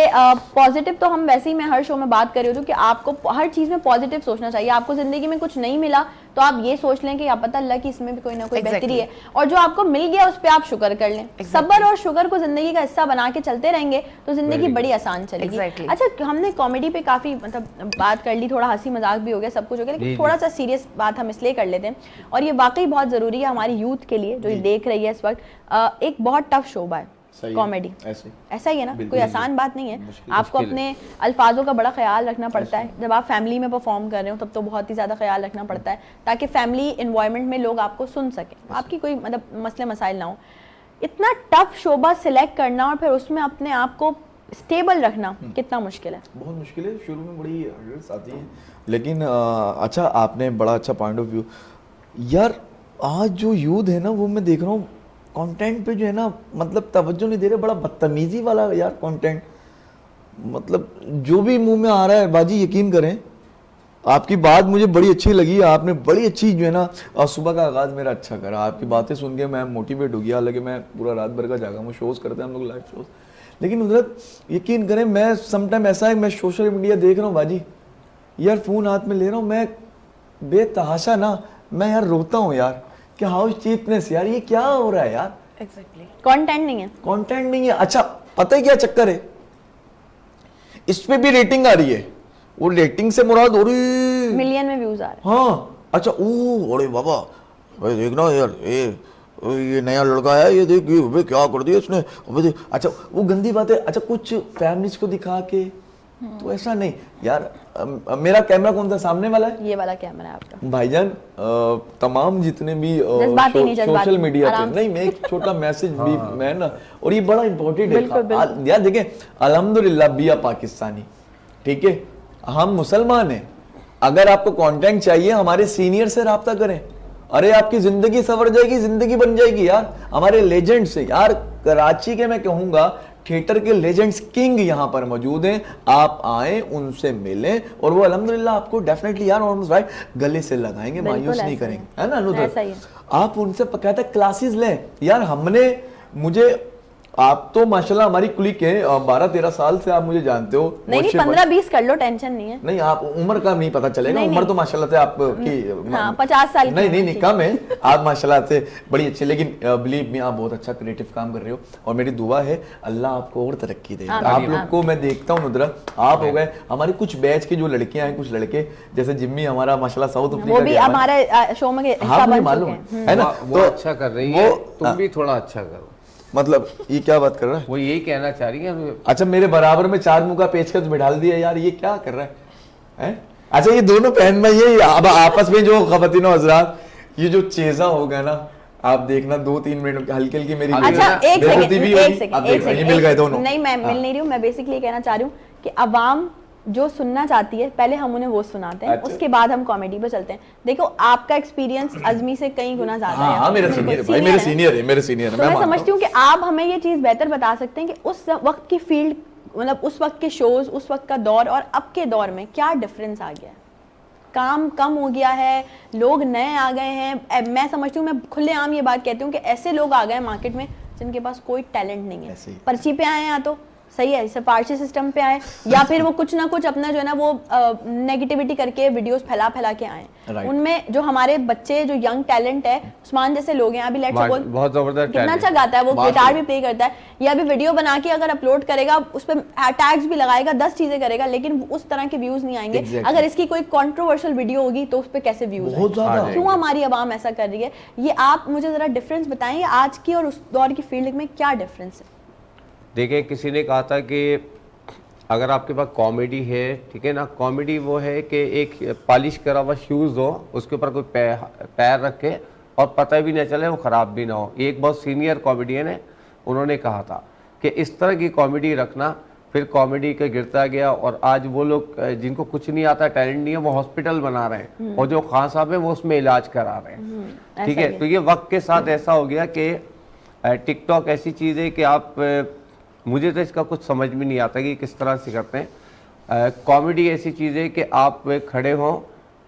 पॉजिटिव तो हम वैसे ही, मैं हर शो में बात कर रही हूँ कि आपको हर चीज़ में पॉजिटिव सोचना चाहिए। आपको ज़िंदगी में कुछ नहीं मिला तो आप ये सोच लें कि या पता अल्लाह की इसमें भी कोई ना कोई बेहतरी है, और जो आपको मिल गया उस पर आप शुक्र कर लें। सब्र और शुक्र को ज़िंदगी का हिस्सा बना के चलते रहेंगे तो ज़िंदगी बड़ी आसान चलेगी। अच्छा, हमने कॉमेडी पे काफ़ी मतलब बात कर ली, थोड़ा हंसी मजाक भी हो गया, सब कुछ हो गया, लेकिन थोड़ा सा सीरियस बात हम इसलिए कर लेते हैं, और ये वाकई बहुत ज़रूरी है हमारी यूथ के लिए जो ये देख रही है इस वक्त। एक बहुत टफ शोबा है कॉमेडी, ऐसा ही है ना, कोई आसान बात नहीं है। आपको अपने अल्फाजों का बड़ा ख्याल रखना पड़ता है। जब आप फैमिली में परफॉर्म कर रहे हो तब तो बहुत ही ज़्यादा ख्याल रखना पड़ता है ताकि फैमिली इन्वायरमेंट में लोग आपको सुन सकें, आपकी कोई मतलब मसले मसाइल ना हो। इतना टफ शोबा सिलेक्ट करना और फिर उसमें अपने आप को स्टेबल रखना कितना मुश्किल है? बहुत मुश्किल है, शुरू में बड़ी हर्डल्स आती हैं, लेकिन अच्छा आपने बड़ा अच्छा पॉइंट ऑफ व्यू। यार आज जो यूथ है ना वो मैं देख रहा हूँ कंटेंट पे जो है ना मतलब तवज्जो नहीं दे रहे, बड़ा बदतमीजी वाला यार कंटेंट, मतलब जो भी मुंह में आ रहा है बाजी यकीन करें। आपकी बात मुझे बड़ी अच्छी लगी, आपने बड़ी अच्छी जो है ना सुबह का आगाज़ मेरा अच्छा करा। आपकी बातें सुन के मैं मोटिवेट हो गया, हालांकि मैं पूरा रात भर का जागा हूँ, शोज़ करते हैं हम लोग, लाइव शोज़, लेकिन उधर यकीन करें मैं समटाइम ऐसा है मैं सोशल मीडिया देख रहा हूँ बाजी, यार फ़ोन हाथ में ले रहा हूँ मैं बेतहाशा ना, मैं यार रोता हूँ यार कि हाउ चीपनेस यार, ये क्या हो रहा है यार। एग्जैक्टली, कंटेंट नहीं है, कंटेंट नहीं है। अच्छा पता है क्या चक्कर है, इस पे भी रेटिंग आ रही है, वो रेटिंग से मुराद हो रही मिलियन में व्यूज आ रहे हैं। हाँ अच्छा, ओ अरे बाबा भाई देखना यार ये नया लड़का है, ये देख ये क्या कर दिया इसने, अबे देख। अच्छा वो गंदी बात है। अच्छा कुछ फैमिलीज को दिखा के तो ऐसा नहीं यार। मेरा कैमरा कौन सा सामने वाला है? ये वाला कैमरा है आपका भाईजान। तमाम जितने भी जज्बाती नहीं, जज्बाती सोशल मीडिया पे आराम से। नहीं, मैं एक छोटा मैसेज भी मैं ना, और ये बड़ा इंपॉर्टेंट है यार। देखें अल्हम्दुलिल्लाह बिया पाकिस्तानी, ठीक है, हम मुसलमान हैं। अगर आपको कंटेंट चाहिए हमारे सीनियर से राब्ता करें, अरे आपकी जिंदगी संवर जाएगी, जिंदगी बन जाएगी यार। हमारे लेजेंड से यार, कराची के मैं कहूंगा थिएटर के लेजेंड्स किंग यहाँ पर मौजूद हैं, आप आए उनसे मिलें और वो अल्हम्दुलिल्लाह आपको डेफिनेटली यार ऑलमोस्ट राइट गले से लगाएंगे, मायूस नहीं करेंगे, है ना अनुदर। आप उनसे कहते क्लासेस लें यार। हमने मुझे आप तो माशाल्लाह हमारी कुलीग है, 12-13 साल से आप मुझे जानते हो। नहीं 15-20 कर लो, टेंशन नहीं है। नहीं आप उम्र का नहीं पता चलेगा, उम्र तो माशाल्लाह से आपकी 50 साल नहीं नहीं नहीं कम है, आप माशाल्लाह से बड़ी अच्छी। लेकिन बिलीव मी आप बहुत अच्छा क्रिएटिव काम कर रहे हो और मेरी दुआ है अल्लाह आपको और तरक्की दे। आप लोग को मैं देखता हूँ नुदरा, आप हो गए हमारी कुछ बैच की जो लड़कियां हैं, कुछ लड़के जैसे जिम्मी हमारा माशाल्लाह साउथ अफ्रीका, वो भी हमारे शो में हिस्सा बन चुके हैं, है ना। वो अच्छा कर रही है, तुम भी थोड़ा अच्छा करो। मतलब ये क्या बात कर रहा है? वो यही कहना चाह रही है। अच्छा मेरे बराबर में 4 मुंह का पेचकस बिठा दिया यार, ये क्या कर रहा है? अच्छा ये दोनों बहन में ये अब आपस में जो खवातीनो हजरात ये जो चेजा हो गया ना, आप देखना 2-3 मिनट हल्की हल्की मेरी अच्छा एक बेइज्जती भी होगी। सेकंड आप एक देखो, ये सेकंड मिल गए दोनों। नहीं मैं मिल नहीं रही हूँ, मैं बेसिकली कहना चाह रही हूँ कि अवाम जो सुनना चाहती है पहले हम उन्हें वो सुनाते हैं, अच्छा। उसके बाद हम कॉमेडी पे चलते हैं। देखो आपका एक्सपीरियंस अजमी से कई गुना ज्यादा है। हाँ मेरे बिल्कुल, सीनियर है भाई, मेरे सीनियर है, मेरे सीनियर है। तो मैं मानता समझती हूँ। हूँ कि आप हमें ये चीज बेहतर बता सकते हैं कि उस वक्त की फील्ड, मतलब उस वक्त के शोज, उस वक्त का दौर और अब के दौर में क्या डिफरेंस आ गया है? काम कम हो गया है, लोग नए आ गए हैं। मैं समझती हूँ, मैं खुलेआम ये बात कहती हूँ कि ऐसे लोग आ गए मार्केट में जिनके पास कोई टैलेंट नहीं है, ऐसे ही। पर्ची पे आए हैं या तो सही है सिफारिशी सिस्टम पे आए, या फिर वो कुछ ना कुछ अपना जो है ना वो नेगेटिविटी करके वीडियोस फैला फैला के आए। Right. उनमें जो हमारे बच्चे जो यंग टैलेंट है, उस्मान जैसे लोग हैं, अभी लेट्स सपोज बहुत जबरदस्त कितना talent अच्छा गाता है वो, बात गिटार है। भी प्ले करता है, या भी वीडियो बना के अगर अपलोड करेगा उस पर टैग्स भी लगाएगा, 10 चीजें करेगा, लेकिन उस तरह के व्यूज नहीं आएंगे। Exactly. अगर इसकी कोई कंट्रोवर्शियल वीडियो होगी तो उस पर कैसे व्यूज बहुत ज्यादा। क्यों हमारी आवाम ऐसा कर रही है? ये आप मुझे जरा डिफरेंस बताएं, आज की और उस दौर की फील्ड में क्या डिफरेंस है? देखिए, किसी ने कहा था कि अगर आपके पास कॉमेडी है, ठीक है ना, कॉमेडी वो है कि एक पॉलिश करा हुआ शूज़ हो, उसके ऊपर कोई पैर रखे और पता भी ना चले वो ख़राब भी ना हो। ये एक बहुत सीनियर कॉमेडियन है, उन्होंने कहा था कि इस तरह की कॉमेडी रखना। फिर कॉमेडी का गिरता गया और आज वो लोग जिनको कुछ नहीं आता, टैलेंट नहीं है, वो हॉस्पिटल बना रहे हैं और जो खान साहब है वो उसमें इलाज करा रहे हैं। ठीक है, तो ये वक्त के साथ ऐसा हो गया कि टिकटॉक ऐसी चीज़ है कि आप मुझे तो इसका कुछ समझ में नहीं आता कि किस तरह से करते हैं। कॉमेडी ऐसी चीज़ है कि आप खड़े हों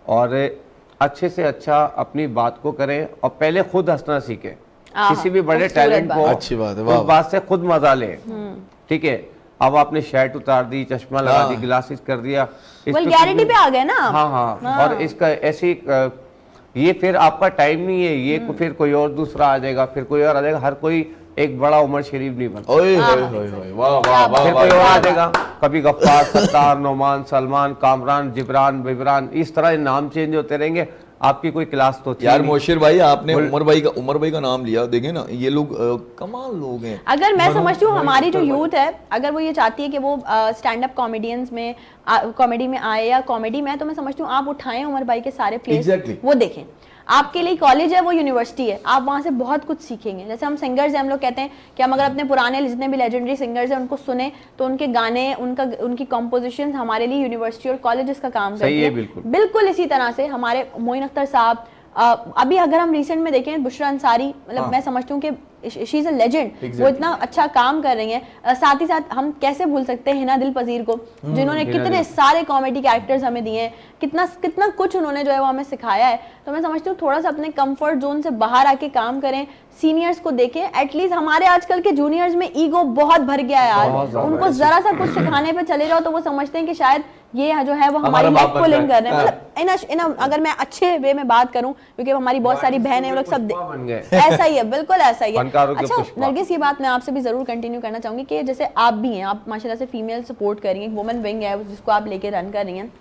और अच्छे से अच्छा अपनी बात को करें और पहले खुद हंसना सीखें। किसी भी बड़े खूबसूरत टैलेंट को बात। अच्छी बात है, उस वाह। बात से खुद मजा लें। ठीक है, अब आपने शर्ट उतार दी, चश्मा लगा दी, ग्लासेस कर दिया, इस पे वल्गैरिटी कुछ पे आ गए ना आप। हाँ हाँ, और इसका ऐसी ये फिर आपका टाइम नहीं है, ये फिर कोई और दूसरा आ जाएगा, फिर कोई और आ जाएगा। हर कोई एक बड़ा उमर शरीफ नहीं बनता, ओए होए होए होए, वाह वाह वाह फिर वाह, कोई और आ वाह। जाएगा। कभी गफ्फार, सत्तार, नोमान, सलमान, कामरान, जिब्रान, बिबरान, इस तरह नाम चेंज होते रहेंगे। आपकी कोई क्लास तो थी यार नहीं। मोशिर भाई, आपने उमर भाई का नाम लिया, देखें ना ये लोग कमाल लोग हैं। अगर मैं समझती हूँ हमारी जो यूथ है, अगर वो ये चाहती है कि वो स्टैंड अप कॉमेडियंस में कॉमेडी में आए या कॉमेडी में, तो मैं समझती हूँ आप उठाएं उमर भाई के सारे प्लेस, Exactly. वो देखें। आपके लिए कॉलेज है, वो यूनिवर्सिटी है, आप वहाँ से बहुत कुछ सीखेंगे। जैसे हम सिंगर्स हैं, हम लोग कहते हैं कि हम अगर अपने पुराने जितने भी लेजेंडरी सिंगर्स हैं उनको सुने तो उनके गाने, उनकी कंपोजिशन हमारे लिए यूनिवर्सिटी और कॉलेजेस का काम करती सही है, है। बिल्कुल। बिल्कुल इसी तरह से हमारे मोइन अख्तर साहब, अभी अगर हम रिसेंट में देखें बुशरा अंसारी, मतलब मैं समझती हूँ कि शी इज अ लेजेंड, वो इतना अच्छा काम कर रही हैं। साथ ही साथ हम कैसे भूल सकते हैं हिना दिल पजीर को, जिन्होंने कितने सारे कॉमेडी कैरेक्टर्स हमें दिए हैं, कितना कुछ उन्होंने जो है वो हमें सिखाया है। तो मैं समझती हूँ थोड़ा सा अपने कंफर्ट जोन से बाहर आके काम करें, सीनियर्स को देखें। एटलीस्ट हमारे आजकल के जूनियर्स में ईगो बहुत भर गया है यार, उनको जरा सा कुछ सिखाने पे चले जाओ तो वो समझते हैं कि शायद ये जो है वो हमारी हमारा नेक बाप पुलिंग बन कर रहे हैं। रहा है। मतलब अगर मैं अच्छे वे में बात करूं, क्योंकि हमारी बहुत सारी बहनें वो लोग सब पुष्पा बन गए। ऐसा ही है, बिल्कुल ऐसा ही है। फनकारों के अच्छा पुष्पा। नरगिस, ये बात मैं आपसे भी जरूर कंटिन्यू करना चाहूंगी कि जैसे आप भी हैं, आप माशाल्लाह से फीमेल सपोर्ट कर रही हैं, एक वुमेन विंग है जिसको आप लेके रन कर रही हैं।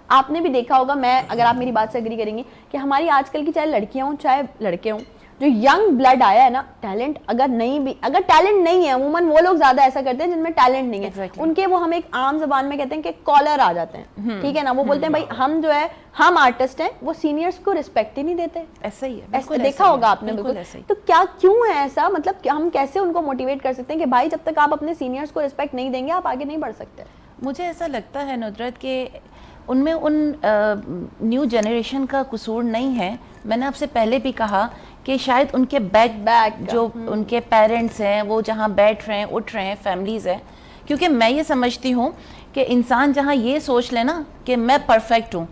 आपने भी देखा होगा, मैं अगर आप मेरी बात से एग्री करेंगी, कि हमारी आजकल की चाहे लड़कियां हों चाहे लड़के हों, जो यंग ब्लड आया है ना, टैलेंट अगर टैलेंट नहीं है, अमूमन वो लोग ज्यादा ऐसा करते हैं जिनमें टैलेंट नहीं है। Exactly. उनके वो हम एक आम जबान में कहते हैं कि कॉलर आ जाते हैं, ठीक है ना, वो बोलते हैं भाई हम जो है हम आर्टिस्ट हैं, वो सीनियर्स को रिस्पेक्ट ही नहीं देते। ऐसा ही है, ऐसा बिल्कुल देखा ऐसा ही होगा है, आपने, बिल्कुल बिल्कुल। ऐसा ही। तो क्या क्यों है ऐसा? मतलब हम कैसे उनको मोटिवेट कर सकते हैं कि भाई जब तक आप अपने सीनियर्स को रिस्पेक्ट नहीं देंगे आप आगे नहीं बढ़ सकते? मुझे ऐसा लगता है नुदरत कि उनमें उन न्यू जनरेशन का कसूर नहीं है। मैंने आपसे पहले भी कहा कि शायद उनके बैक जो उनके पेरेंट्स हैं वो जहाँ बैठ रहे हैं, उठ रहे हैं, फैमिलीज़ हैं। क्योंकि मैं ये समझती हूँ कि इंसान जहाँ ये सोच ले ना कि मैं परफेक्ट हूँ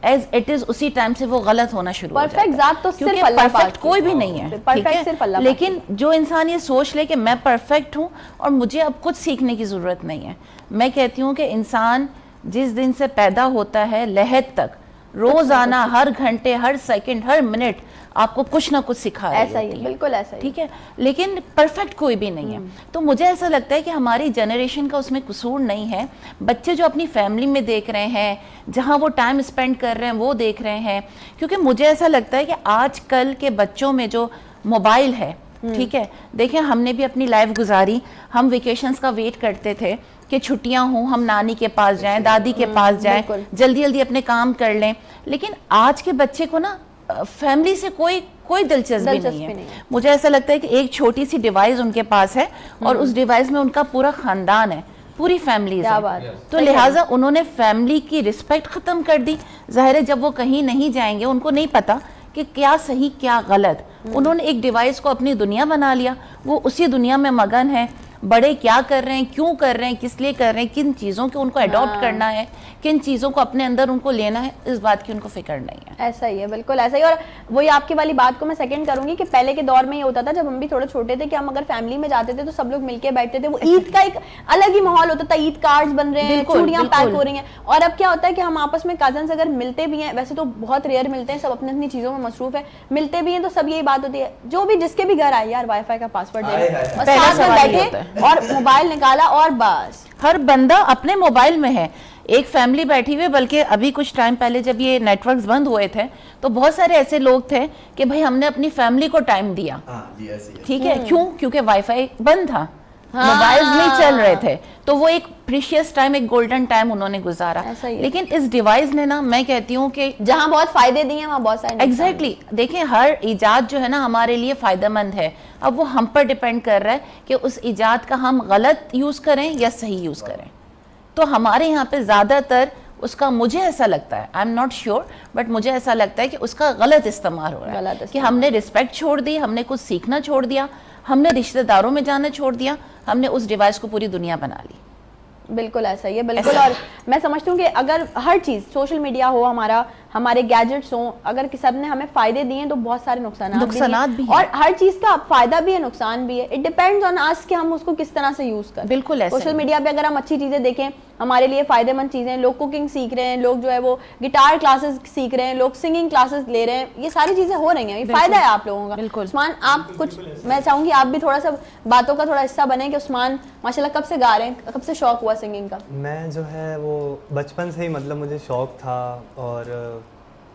एज इट इज़, उसी टाइम से वो गलत होना शुरू हो जाता है। परफेक्ट जात तो क्योंकि सिर्फ अल्लाह पाक परफेक्ट कोई भी नहीं है, परफेक्ट ठीक है? सिर्फ अल्लाह पाक लेकिन जो इंसान ये सोच ले कि मैं परफेक्ट हूँ और मुझे अब कुछ सीखने की ज़रूरत नहीं है, मैं कहती हूँ कि इंसान जिस दिन से पैदा होता है लहद तक, रोजाना हर घंटे, हर सेकंड, हर मिनट आपको कुछ ना कुछ सिखा रही ऐसा ही होती है, बिल्कुल ऐसा ही। ठीक है, लेकिन परफेक्ट कोई भी नहीं है। तो मुझे ऐसा लगता है कि हमारी जनरेशन का उसमें कसूर नहीं है। बच्चे जो अपनी फैमिली में देख रहे हैं, जहाँ वो टाइम स्पेंड कर रहे हैं, वो देख रहे हैं। क्योंकि मुझे ऐसा लगता है कि आजकल के बच्चों में जो मोबाइल है, ठीक है, देखिए हमने भी अपनी लाइफ गुजारी, हम वेकेशंस का वेट करते थे कि छुट्टियां हों, हम नानी के पास जाएं, दादी के पास जाएं, बिल्कुल। जल्दी जल्दी अपने काम कर लें। लेकिन आज के बच्चे को ना फैमिली से कोई कोई दिलचस्पी दिलचस्पी नहीं नहीं है। है। मुझे ऐसा लगता है कि एक छोटी सी डिवाइस उनके पास है और उस डिवाइस में उनका पूरा खानदान है, पूरी फैमिली क्या है। बात है। तो लिहाजा उन्होंने फैमिली की रिस्पेक्ट खत्म कर दी। जाहिर है जब वो कहीं नहीं जाएंगे, उनको नहीं पता कि क्या सही क्या गलत, उन्होंने एक डिवाइस को अपनी दुनिया बना लिया, वो उसी दुनिया में मगन है। बड़े क्या कर रहे हैं, क्यों कर रहे हैं, किस लिए कर रहे हैं, किन चीज़ों को उनको अडॉप्ट करना है, किन चीज़ों को अपने अंदर उनको लेना है, इस बात की उनको फिक्र नहीं है। ऐसा ही है, बिल्कुल ऐसा ही। और वही आपकी वाली बात को मैं सेकंड करूंगी कि पहले के दौर में ये होता था, जब हम भी थोड़े छोटे थे, कि हम अगर फैमिली में जाते थे तो सब लोग मिलके बैठते थे। वो ईद का एक अलग ही माहौल होता था, ईद कार्ड्स बन रहे हैं, बिल्कुल, चूड़ियां पैक बिल्कुल। हो रही हैं। और अब क्या होता है कि हम आपस में कजन्स अगर मिलते भी हैं, वैसे तो बहुत रेयर मिलते हैं, सब अपनी अपनी चीजों में मसरूफ है, मिलते भी हैं तो सब यही बात होती है, जो भी जिसके भी घर आए यार वाईफाई का पासवर्ड दे आए, दो। आए। और पहला साथ में सवाल ये होता बैठे और मोबाइल निकाला और बस। हर बंदा अपने मोबाइल में है, एक फैमिली बैठी हुई है। बल्कि अभी कुछ टाइम पहले जब ये नेटवर्क्स बंद हुए थे तो बहुत सारे ऐसे लोग थे कि भाई हमने अपनी फैमिली को टाइम दिया, ठीक है, क्यों? क्योंकि वाईफाई बंद था, मोबाइल्स नहीं चल रहे थे, तो वो एक प्रीशियस टाइम, एक गोल्डन टाइम उन्होंने गुजारा। ऐसा ही है। लेकिन इस डिवाइस ने ना, मैं कहती हूँ कि जहां बहुत फायदे दिए हैं वहां बहुत सारे नुकसान। एग्जैक्टली देखिए, हर इजाद जो है ना हमारे लिए फ़ायदेमंद है। अब वो हम पर डिपेंड कर रहा है कि उस इजाद का हम गलत यूज़ करें या सही यूज़ करें। तो हमारे यहाँ पे ज़्यादातर उसका, मुझे ऐसा लगता है, I am not sure, but मुझे ऐसा लगता है कि उसका गलत इस्तेमाल हो रहा है, गलत कि हमने रिस्पेक्ट छोड़ दी, हमने कुछ सीखना छोड़ दिया, हमने रिश्तेदारों में जाना छोड़ दिया, हमने उस डिवाइस को पूरी दुनिया बना ली। बिल्कुल ऐसा ही है, बिल्कुल। और मैं समझती हूँ कि अगर हर चीज़, सोशल मीडिया हो, हमारे गैजेट्स हों, अगर सब ने हमें फायदे दिए तो बहुत सारे नुकसानात भी हैं। और हर चीज़ का फायदा भी है, नुकसान भी है। इट डिपेंड्स ऑन अस कि हम उसको किस तरह से यूज़ करें। बिल्कुल ऐसा सोशल ही। मीडिया पे अगर हम अच्छी चीज़ें देखें, हमारे लिए फायदेमंद चीज़ें, लोग कुकिंग सीख रहे हैं, लोग जो है वो गिटार क्लासेस सीख रहे हैं, लोग सिंगिंग क्लासेस ले रहे हैं, ये सारी चीज़ें हो रही हैं, ये फायदा है आप लोगों का। बिल्कुल। उस्मान, आप कुछ, मैं चाहूँगी आप भी थोड़ा सा बातों का थोड़ा हिस्सा बने कि उस्मान माशाल्लाह कब से गा रहे हैं, कब से शौक हुआ सिंगिंग का? मैं जो है वो बचपन से ही मतलब मुझे शौक़ था और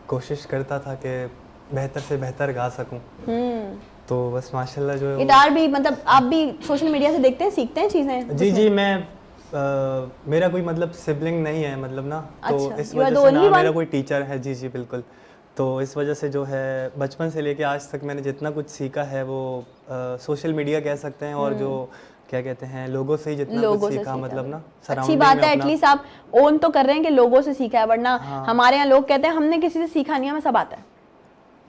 कोशिश करता था कि बेहतर से बेहतर गा सकूं। तो बस माशाल्लाह जो है गिटार भी, मतलब आप भी सोशल मीडिया से देखते हैं, सीखते हैं चीज़ें? जी मैं मेरा कोई मतलब सिबलिंग नहीं है, मतलब ना, तो अच्छा, इस you are वजह the से ना only one? मेरा कोई टीचर है। जी बिल्कुल। तो इस वजह से जो है बचपन से लेके आज तक मैंने जितना कुछ सीखा है वो सोशल मीडिया कह सकते हैं, और जो क्या कहते हैं, लोगों से ही जितना लोगों कुछ से सीखा, सीखा। मतलब ना अच्छी surrounding बात में है, अपना- एटलीस्ट आप ओन तो कर रहे हैं कि लोगों से सीखा है, वरना हमारे यहाँ लोग कहते हैं हमने किसी से सीखा नहीं, हमें सब आता है।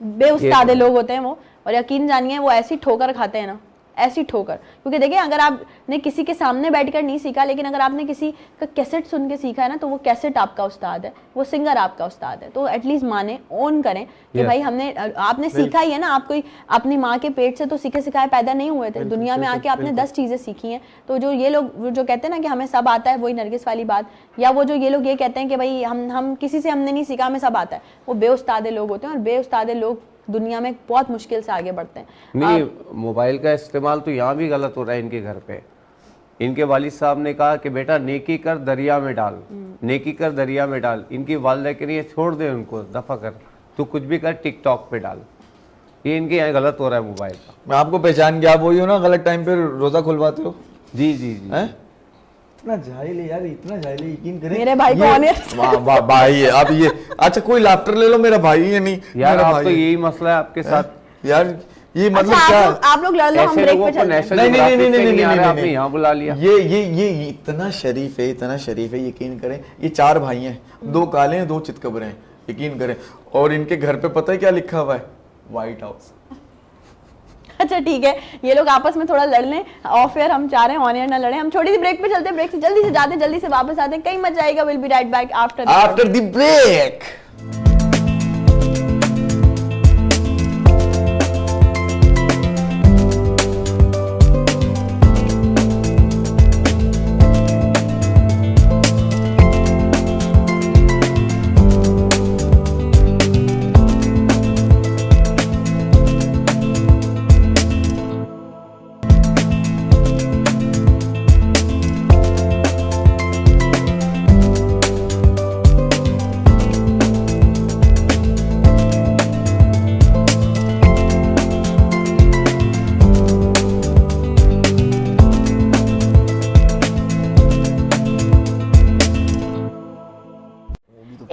बेउस्तादे लोग होते हैं वो, और यकीन जानिए वो ऐसी ठोकर खाते हैं ना, ऐसी ठोकर। क्योंकि देखिए, अगर आपने किसी के सामने बैठकर नहीं सीखा, लेकिन अगर आपने किसी का कैसेट सुन के सीखा है ना, तो वो कैसेट आपका उस्ताद है, वो सिंगर आपका उस्ताद है। तो एटलीस्ट माने, ओन करें कि भाई हमने, आपने सीखा ही है ना। आप कोई अपनी माँ के पेट से तो सीखे सिखाए पैदा नहीं हुए थे, दुनिया में आके आपने 10 चीज़ें सीखी हैं। तो जो ये लोग जो कहते हैं ना कि हमें सब आता है, वही नरगिस वाली बात, या वो जो ये लोग ये कहते हैं कि भाई हम किसी से हमने नहीं सीखा, हमें सब आता है, वो बेउस्तादे लोग होते हैं। और बेउस्तादे लोग दुनिया में बहुत मुश्किल से आगे बढ़ते हैं। नहीं, मोबाइल का इस्तेमाल तो यहाँ भी गलत हो रहा है इनके घर पे। इनके वालिद साहब ने कहा कि बेटा नेकी कर दरिया में डाल, नेकी कर दरिया में डाल। इनकी वालिदा के लिए छोड़ दे उनको, दफा कर, तू कुछ भी कर टिकटॉक पे डाल। ये इनके यहाँ गलत हो रहा है मोबाइल का। मैं आपको पहचान गया, आप वही हो ना गलत टाइम पे रोजा खुलवाते हो? जी जी जी। हैं? इतना जाहिल है यार, इतना जाहिल है, यकीन करें। मेरे भाई को ये- ऑनियन- वाह, भाई है आप ये। अच्छा कोई लाफ्टर ले लो, मेरा भाई है नहीं यार मेरा आप भाई तो है। यही मसला है आपके साथ। यार ये मतलब अच्छा, क्या? आप लोग लड़ लो, हम ऐसे ब्रेक लोगों पे को चलते हैं। नेशनल नहीं नहीं नहीं ज्योग्राफिक नहीं पे नहीं आ रहा है, नहीं, आपने नहीं। यहाँ बुला लिया। ये इतना शरीफ है, इतना शरीफ है, यकीन करें। ये 4 भाई हैं, 2 काले हैं, 2 चितकबरे हैं, यकीन करें। और इनके घर पे पता है क्या लिखा हुआ है? White house. अच्छा ठीक है, ये लोग आपस में थोड़ा लड़ लें, ऑफ एयर हम चाह रहे हैं, ऑन एयर ना लड़े। हम छोटी सी ब्रेक पे चलते हैं, ब्रेक से जल्दी से जाते हैं, जल्दी से वापस आते हैं, कहीं मत जाएगा। Will be right back after the break.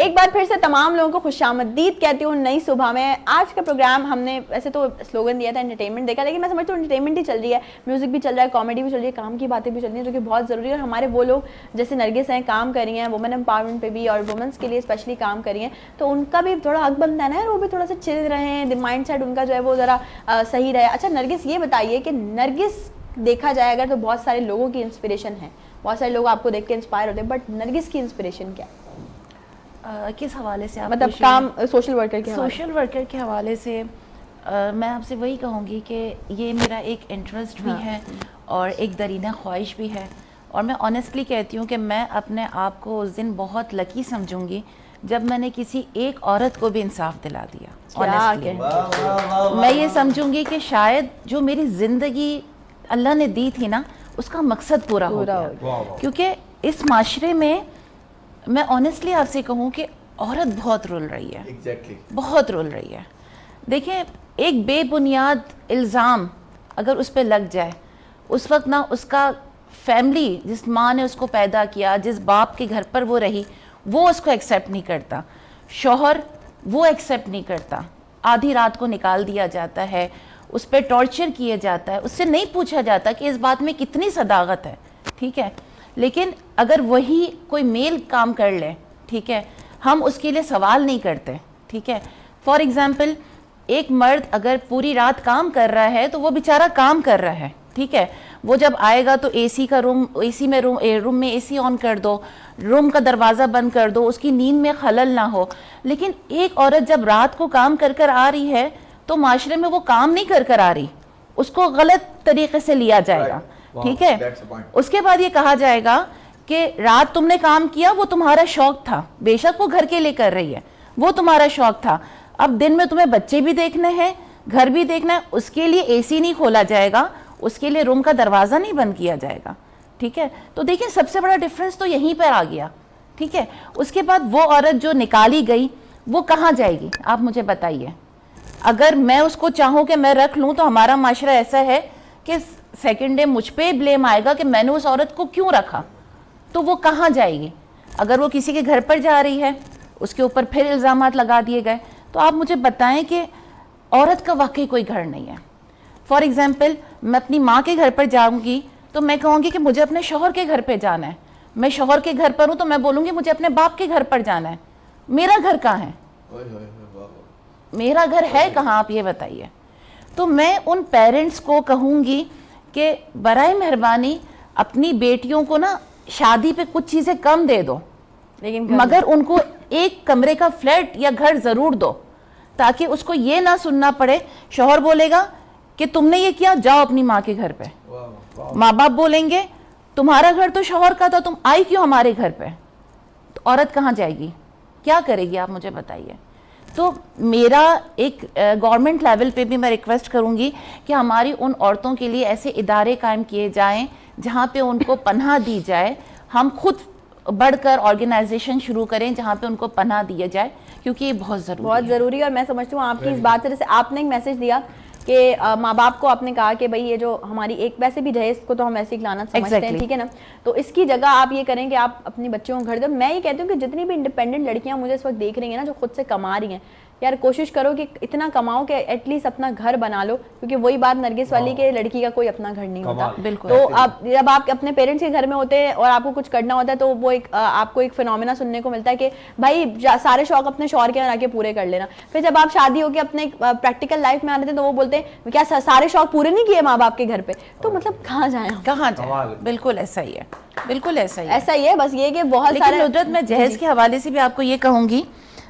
एक बार फिर से तमाम लोगों को खुशामदीद कहती हूँ नई सुबह में। आज का प्रोग्राम हमने वैसे तो स्लोगन दिया था एंटरटेनमेंट देखा, लेकिन मैं समझती हूँ एंटरटेनमेंट ही चल रही है, म्यूजिक भी चल रहा है, कॉमेडी भी चल रही है, काम की बातें भी चल रही हैं, जो कि बहुत ज़रूरी है। और हमारे वो लोग जैसे नरगिस हैं काम कर रही हैं वुमेन एम्पावरमेंट पे भी और वुमेंस के लिए स्पेशली काम कर रही हैं, तो उनका भी थोड़ा हक बनता है ना, वो भी थोड़ा सा चिल रहे हैं, माइंड सेट उनका जो है वो ज़रा सही रहे। अच्छा नरगिस ये बताइए कि नरगिस देखा जाए अगर तो बहुत सारे लोगों की इंस्पिरेशन है, बहुत सारे लोग आपको देख के इंस्पायर होते हैं, बट नरगिस की इंस्पिरेशन क्या है? किस हवाले से आप मतलब पूछ रहे हैं? काम सोशल वर्कर के हवाले सोशल वर्कर के हवाले से मैं आपसे वही कहूँगी कि ये मेरा एक इंटरेस्ट भी है और एक दरीना ख्वाहिश भी है, और मैं ऑनेस्टली कहती हूँ कि मैं अपने आप को उस दिन बहुत लकी समझूंगी जब मैंने किसी एक औरत को भी इंसाफ दिला दिया। क्या ऑनेस्टली कहते मैं ये समझूंगी कि शायद जो मेरी ज़िंदगी अल्लाह ने दी थी ना उसका मकसद पूरा हो गया, क्योंकि इस माशरे में मैं ऑनेस्टली आपसे कहूँ कि औरत बहुत रुल रही है, एग्जैक्टली बहुत रुल रही है। देखिए एक बेबुनियाद इल्ज़ाम अगर उस पर लग जाए, उस वक्त ना उसका फैमिली, जिस माँ ने उसको पैदा किया, जिस बाप के घर पर वो रही, वो उसको एक्सेप्ट नहीं करता, शौहर वो एक्सेप्ट नहीं करता, आधी रात को निकाल दिया जाता है, उस पर टॉर्चर किया जाता है, उससे नहीं पूछा जाता कि इस बात में कितनी सदाकत है, ठीक है। लेकिन अगर वही कोई मेल काम कर ले, ठीक है, हम उसके लिए सवाल नहीं करते, ठीक है। फॉर एग्ज़ाम्पल एक मर्द अगर पूरी रात काम कर रहा है तो वो बेचारा काम कर रहा है, ठीक है, वो जब आएगा तो एसी का रूम, एसी में रूम में एसी ऑन कर दो, रूम का दरवाज़ा बंद कर दो, उसकी नींद में खलल ना हो। लेकिन एक औरत जब रात को काम कर कर आ रही है तो माशरे में वो काम नहीं कर कर आ रही, उसको गलत तरीके से लिया जाएगा, ठीक है। उसके बाद ये कहा जाएगा कि रात तुमने काम किया, वो तुम्हारा शौक था, बेशक वो घर के लिए कर रही है, वो तुम्हारा शौक था, अब दिन में तुम्हें बच्चे भी देखने हैं, घर भी देखना है, उसके लिए एसी नहीं खोला जाएगा, उसके लिए रूम का दरवाज़ा नहीं बंद किया जाएगा, ठीक है। तो देखिए सबसे बड़ा डिफरेंस तो यहीं पर आ गया, ठीक है। उसके बाद वो औरत जो निकाली गई वो कहाँ जाएगी आप मुझे बताइए। अगर मैं उसको चाहूँ कि मैं रख लूँ तो हमारा माशरा ऐसा है कि सेकेंड डे मुझ पे ब्लेम आएगा कि मैंने उस औरत को क्यों रखा, तो वो कहाँ जाएगी। अगर वो किसी के घर पर जा रही है उसके ऊपर फिर इल्ज़ामात लगा दिए गए, तो आप मुझे बताएं कि औरत का वाकई कोई घर नहीं है। फॉर एग्ज़ाम्पल मैं अपनी माँ के घर पर जाऊँगी तो मैं कहूँगी कि मुझे अपने शौहर के घर पर जाना है, मैं शौहर के घर पर हूँ तो मैं बोलूँगी मुझे अपने बाप के घर पर जाना है। मेरा घर कहाँ है, मेरा घर है कहाँ, आप ये बताइए। तो मैं उन पेरेंट्स को कहूँगी कि बराए मेहरबानी अपनी बेटियों को ना शादी पे कुछ चीज़ें कम दे दो, लेकिन मगर उनको एक कमरे का फ्लैट या घर ज़रूर दो, ताकि उसको ये ना सुनना पड़े, शौहर बोलेगा कि तुमने ये किया, जाओ अपनी माँ के घर पे, माँ बाप बोलेंगे तुम्हारा घर तो शौहर का था, तुम आई क्यों हमारे घर पे। तो औरत कहाँ जाएगी, क्या करेगी, आप मुझे बताइए। तो मेरा एक गवर्नमेंट लेवल पे भी मैं रिक्वेस्ट करूंगी कि हमारी उन औरतों के लिए ऐसे इदारे कायम किए जाएं जहां पे उनको पनाह दी जाए। हम खुद बढ़कर ऑर्गेनाइजेशन शुरू करें जहां पे उनको पनाह दिया जाए, क्योंकि ये बहुत ज़रूरी है। और मैं समझती हूँ आपकी इस बात से, जैसे आपने एक मैसेज दिया कि माँ बाप को आपने कहा कि भाई ये जो हमारी एक, वैसे भी दहेज को तो हम ऐसे ही लाना समझते हैं, ठीक है ना, तो इसकी जगह आप ये करें कि आप अपनी बच्चों को घर दो। मैं ये कहती हूँ कि जितनी भी इंडिपेंडेंट लड़कियां मुझे इस वक्त देख रही हैं ना, जो खुद से कमा रही हैं, यार कोशिश करो कि इतना कमाओ कि एटलीस्ट अपना घर बना लो, क्योंकि वही बात नरगिस वाली के लड़की का कोई अपना घर नहीं होता। बिल्कुल। तो आप जब आप अपने पेरेंट्स के घर में होते हैं और आपको कुछ करना होता है तो वो एक आपको एक फिनोमेना सुनने को मिलता है कि भाई सारे शौक अपने शौहर के यहाँ आके पूरे कर लेना। फिर जब आप शादी होकर अपने प्रैक्टिकल लाइफ में आते हैं तो वो बोलते हैं क्या सारे शौक पूरे नहीं किए माँ बाप के घर पे, तो मतलब कहाँ जाए, कहाँ जाए। बिल्कुल ऐसा ही है, बिल्कुल ऐसा ही है। बस ये कि बहुत सारे नुसरत, मैं जहेज के हवाले से भी आपको ये कहूँगी,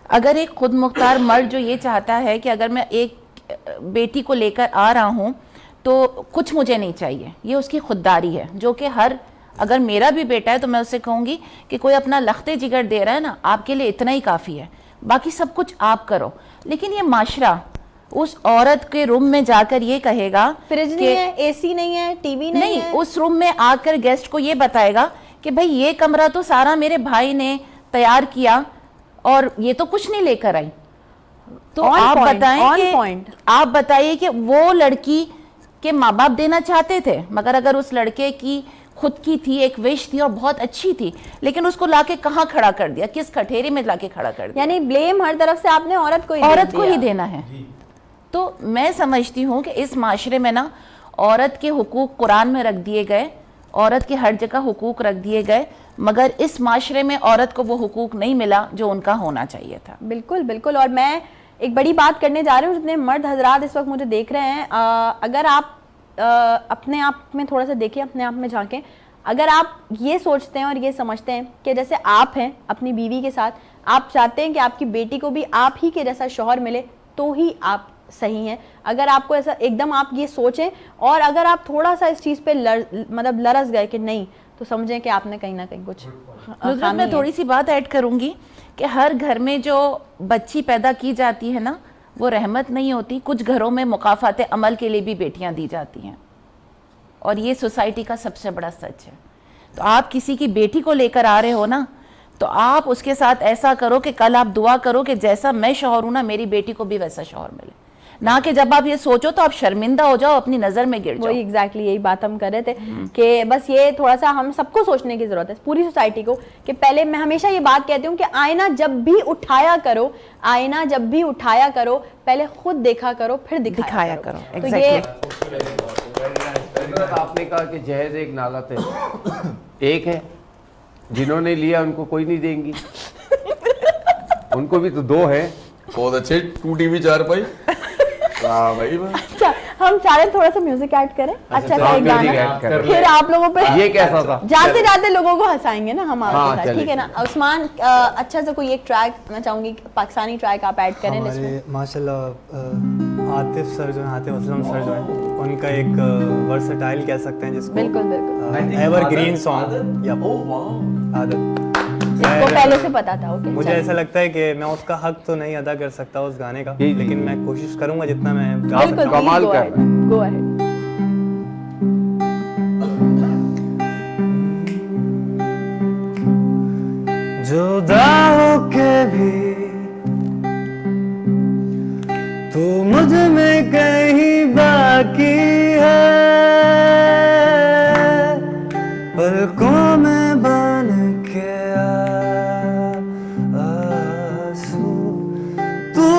अगर एक खुद मुख्तार मर्द जो ये चाहता है कि अगर मैं एक बेटी को लेकर आ रहा हूँ तो कुछ मुझे नहीं चाहिए, ये उसकी खुददारी है, जो कि हर, अगर मेरा भी बेटा है तो मैं उससे कहूँगी कि कोई अपना लख्ते जिगर दे रहा है ना, आपके लिए इतना ही काफ़ी है, बाकी सब कुछ आप करो। लेकिन ये माशरा उस औरत के रूम में जाकर ये कहेगा फ्रिज नहीं है, एसी नहीं है, टीवी नहीं है, उस रूम में आकर गेस्ट को ये बताएगा कि भाई ये कमरा तो सारा मेरे भाई ने तैयार किया और ये तो कुछ नहीं लेकर आई। तो आप बताएं कि आप बताइए कि वो लड़की के माँ बाप देना चाहते थे, मगर अगर उस लड़के की खुद की थी, एक विश थी और बहुत अच्छी थी, लेकिन उसको लाके कहाँ खड़ा कर दिया, किस कठेरे में लाके खड़ा कर दिया। यानी ब्लेम हर तरफ से आपने औरत को ही देना है। तो मैं समझती हूँ कि इस माशरे में ना औरत के हुकूक कुरान में रख दिए गए, औरत के हर जगह हुकूक रख दिए गए, मगर इस माशरे में औरत को वो हुकूक नहीं मिला जो उनका होना चाहिए था। बिल्कुल बिल्कुल। और मैं एक बड़ी बात करने जा रही हूँ, जितने मर्द हजरात इस वक्त मुझे देख रहे हैं, अगर आप अपने आप में थोड़ा सा देखिए, अपने आप में झांकें। अगर आप ये सोचते हैं और ये समझते हैं कि जैसे आप हैं अपनी बीवी के साथ, आप चाहते हैं कि आपकी बेटी को भी आप ही के जैसा शौहर मिले, तो ही आप सही हैं। अगर आपको ऐसा एकदम आप ये सोचें और अगर आप थोड़ा सा इस चीज़ पे मतलब लरस गए कि नहीं, तो समझें कि आपने कहीं ना कहीं कुछ नुसरत, मैं थोड़ी सी बात ऐड करूंगी कि हर घर में जो बच्ची पैदा की जाती है ना, वो रहमत नहीं होती। कुछ घरों में मुकाफाते अमल के लिए भी बेटियां दी जाती हैं, और ये सोसाइटी का सबसे बड़ा सच है। तो आप किसी की बेटी को लेकर आ रहे हो ना, तो आप उसके साथ ऐसा करो कि कल आप दुआ करो कि जैसा मैं शौहर हूं ना, मेरी बेटी को भी वैसा शौहर मिले, ना कि जब आप ये सोचो तो आप शर्मिंदा हो जाओ, अपनी नजर में गिर जाओ। वही एग्जैक्टली यही बात हम कर रहे थे कि बस ये थोड़ा सा हम सबको सोचने की जरूरत है, पूरी सोसाइटी को, कि पहले मैं हमेशा ये बात कहती हूँ कि आईना जब भी उठाया करो, आईना जब भी उठाया करो, पहले खुद देखा करो, फिर दिखाया करो। तो ये आपने कहा कि जहेज एक नाला थे, एक है जिन्होंने लिया उनको कोई नहीं देंगी, उनको भी तो दो है। बहुत अच्छे, 2 टीवी 4 पाई। वाह भाई वाह। अच्छा, हम चाहे थोड़ा सा म्यूजिक ऐड करें, अच्छा सा एक म्यूजिक गाना, ऐड कर रहे फिर आप लोगों पे ये कैसा था? जाते जाते लोगों को हंसाएंगे ना हम आपके हाँ, साथ, चलिए। ठीक है ना। उस्मान, अच्छा सा कोई एक ट्रैक मैं चाहूंगी, पाकिस्तानी ट्रैक आप ऐड करें लिस्ट में। हमारे माशाल्लाह आतिफ सर जो हैं, आतिफ असलम सर जो हैं, उनका एक वर्सेटाइल कह सकते हैं जिसको, बिल्कुल बिल्कुल, एवरग्रीन सॉन्ग या आदत। इसको पहले से पता था। ओके, मुझे ऐसा लगता है कि मैं उसका हक तो नहीं अदा कर सकता उस गाने का, लेकिन मैं कोशिश करूंगा जितना मैं गा सकता बिल्कुल, हूँ। कमाल कर रहा है। Go ahead. जुदा होके भी तू मुझ में कहीं बाकी है, पलकों में बन के आंसू तू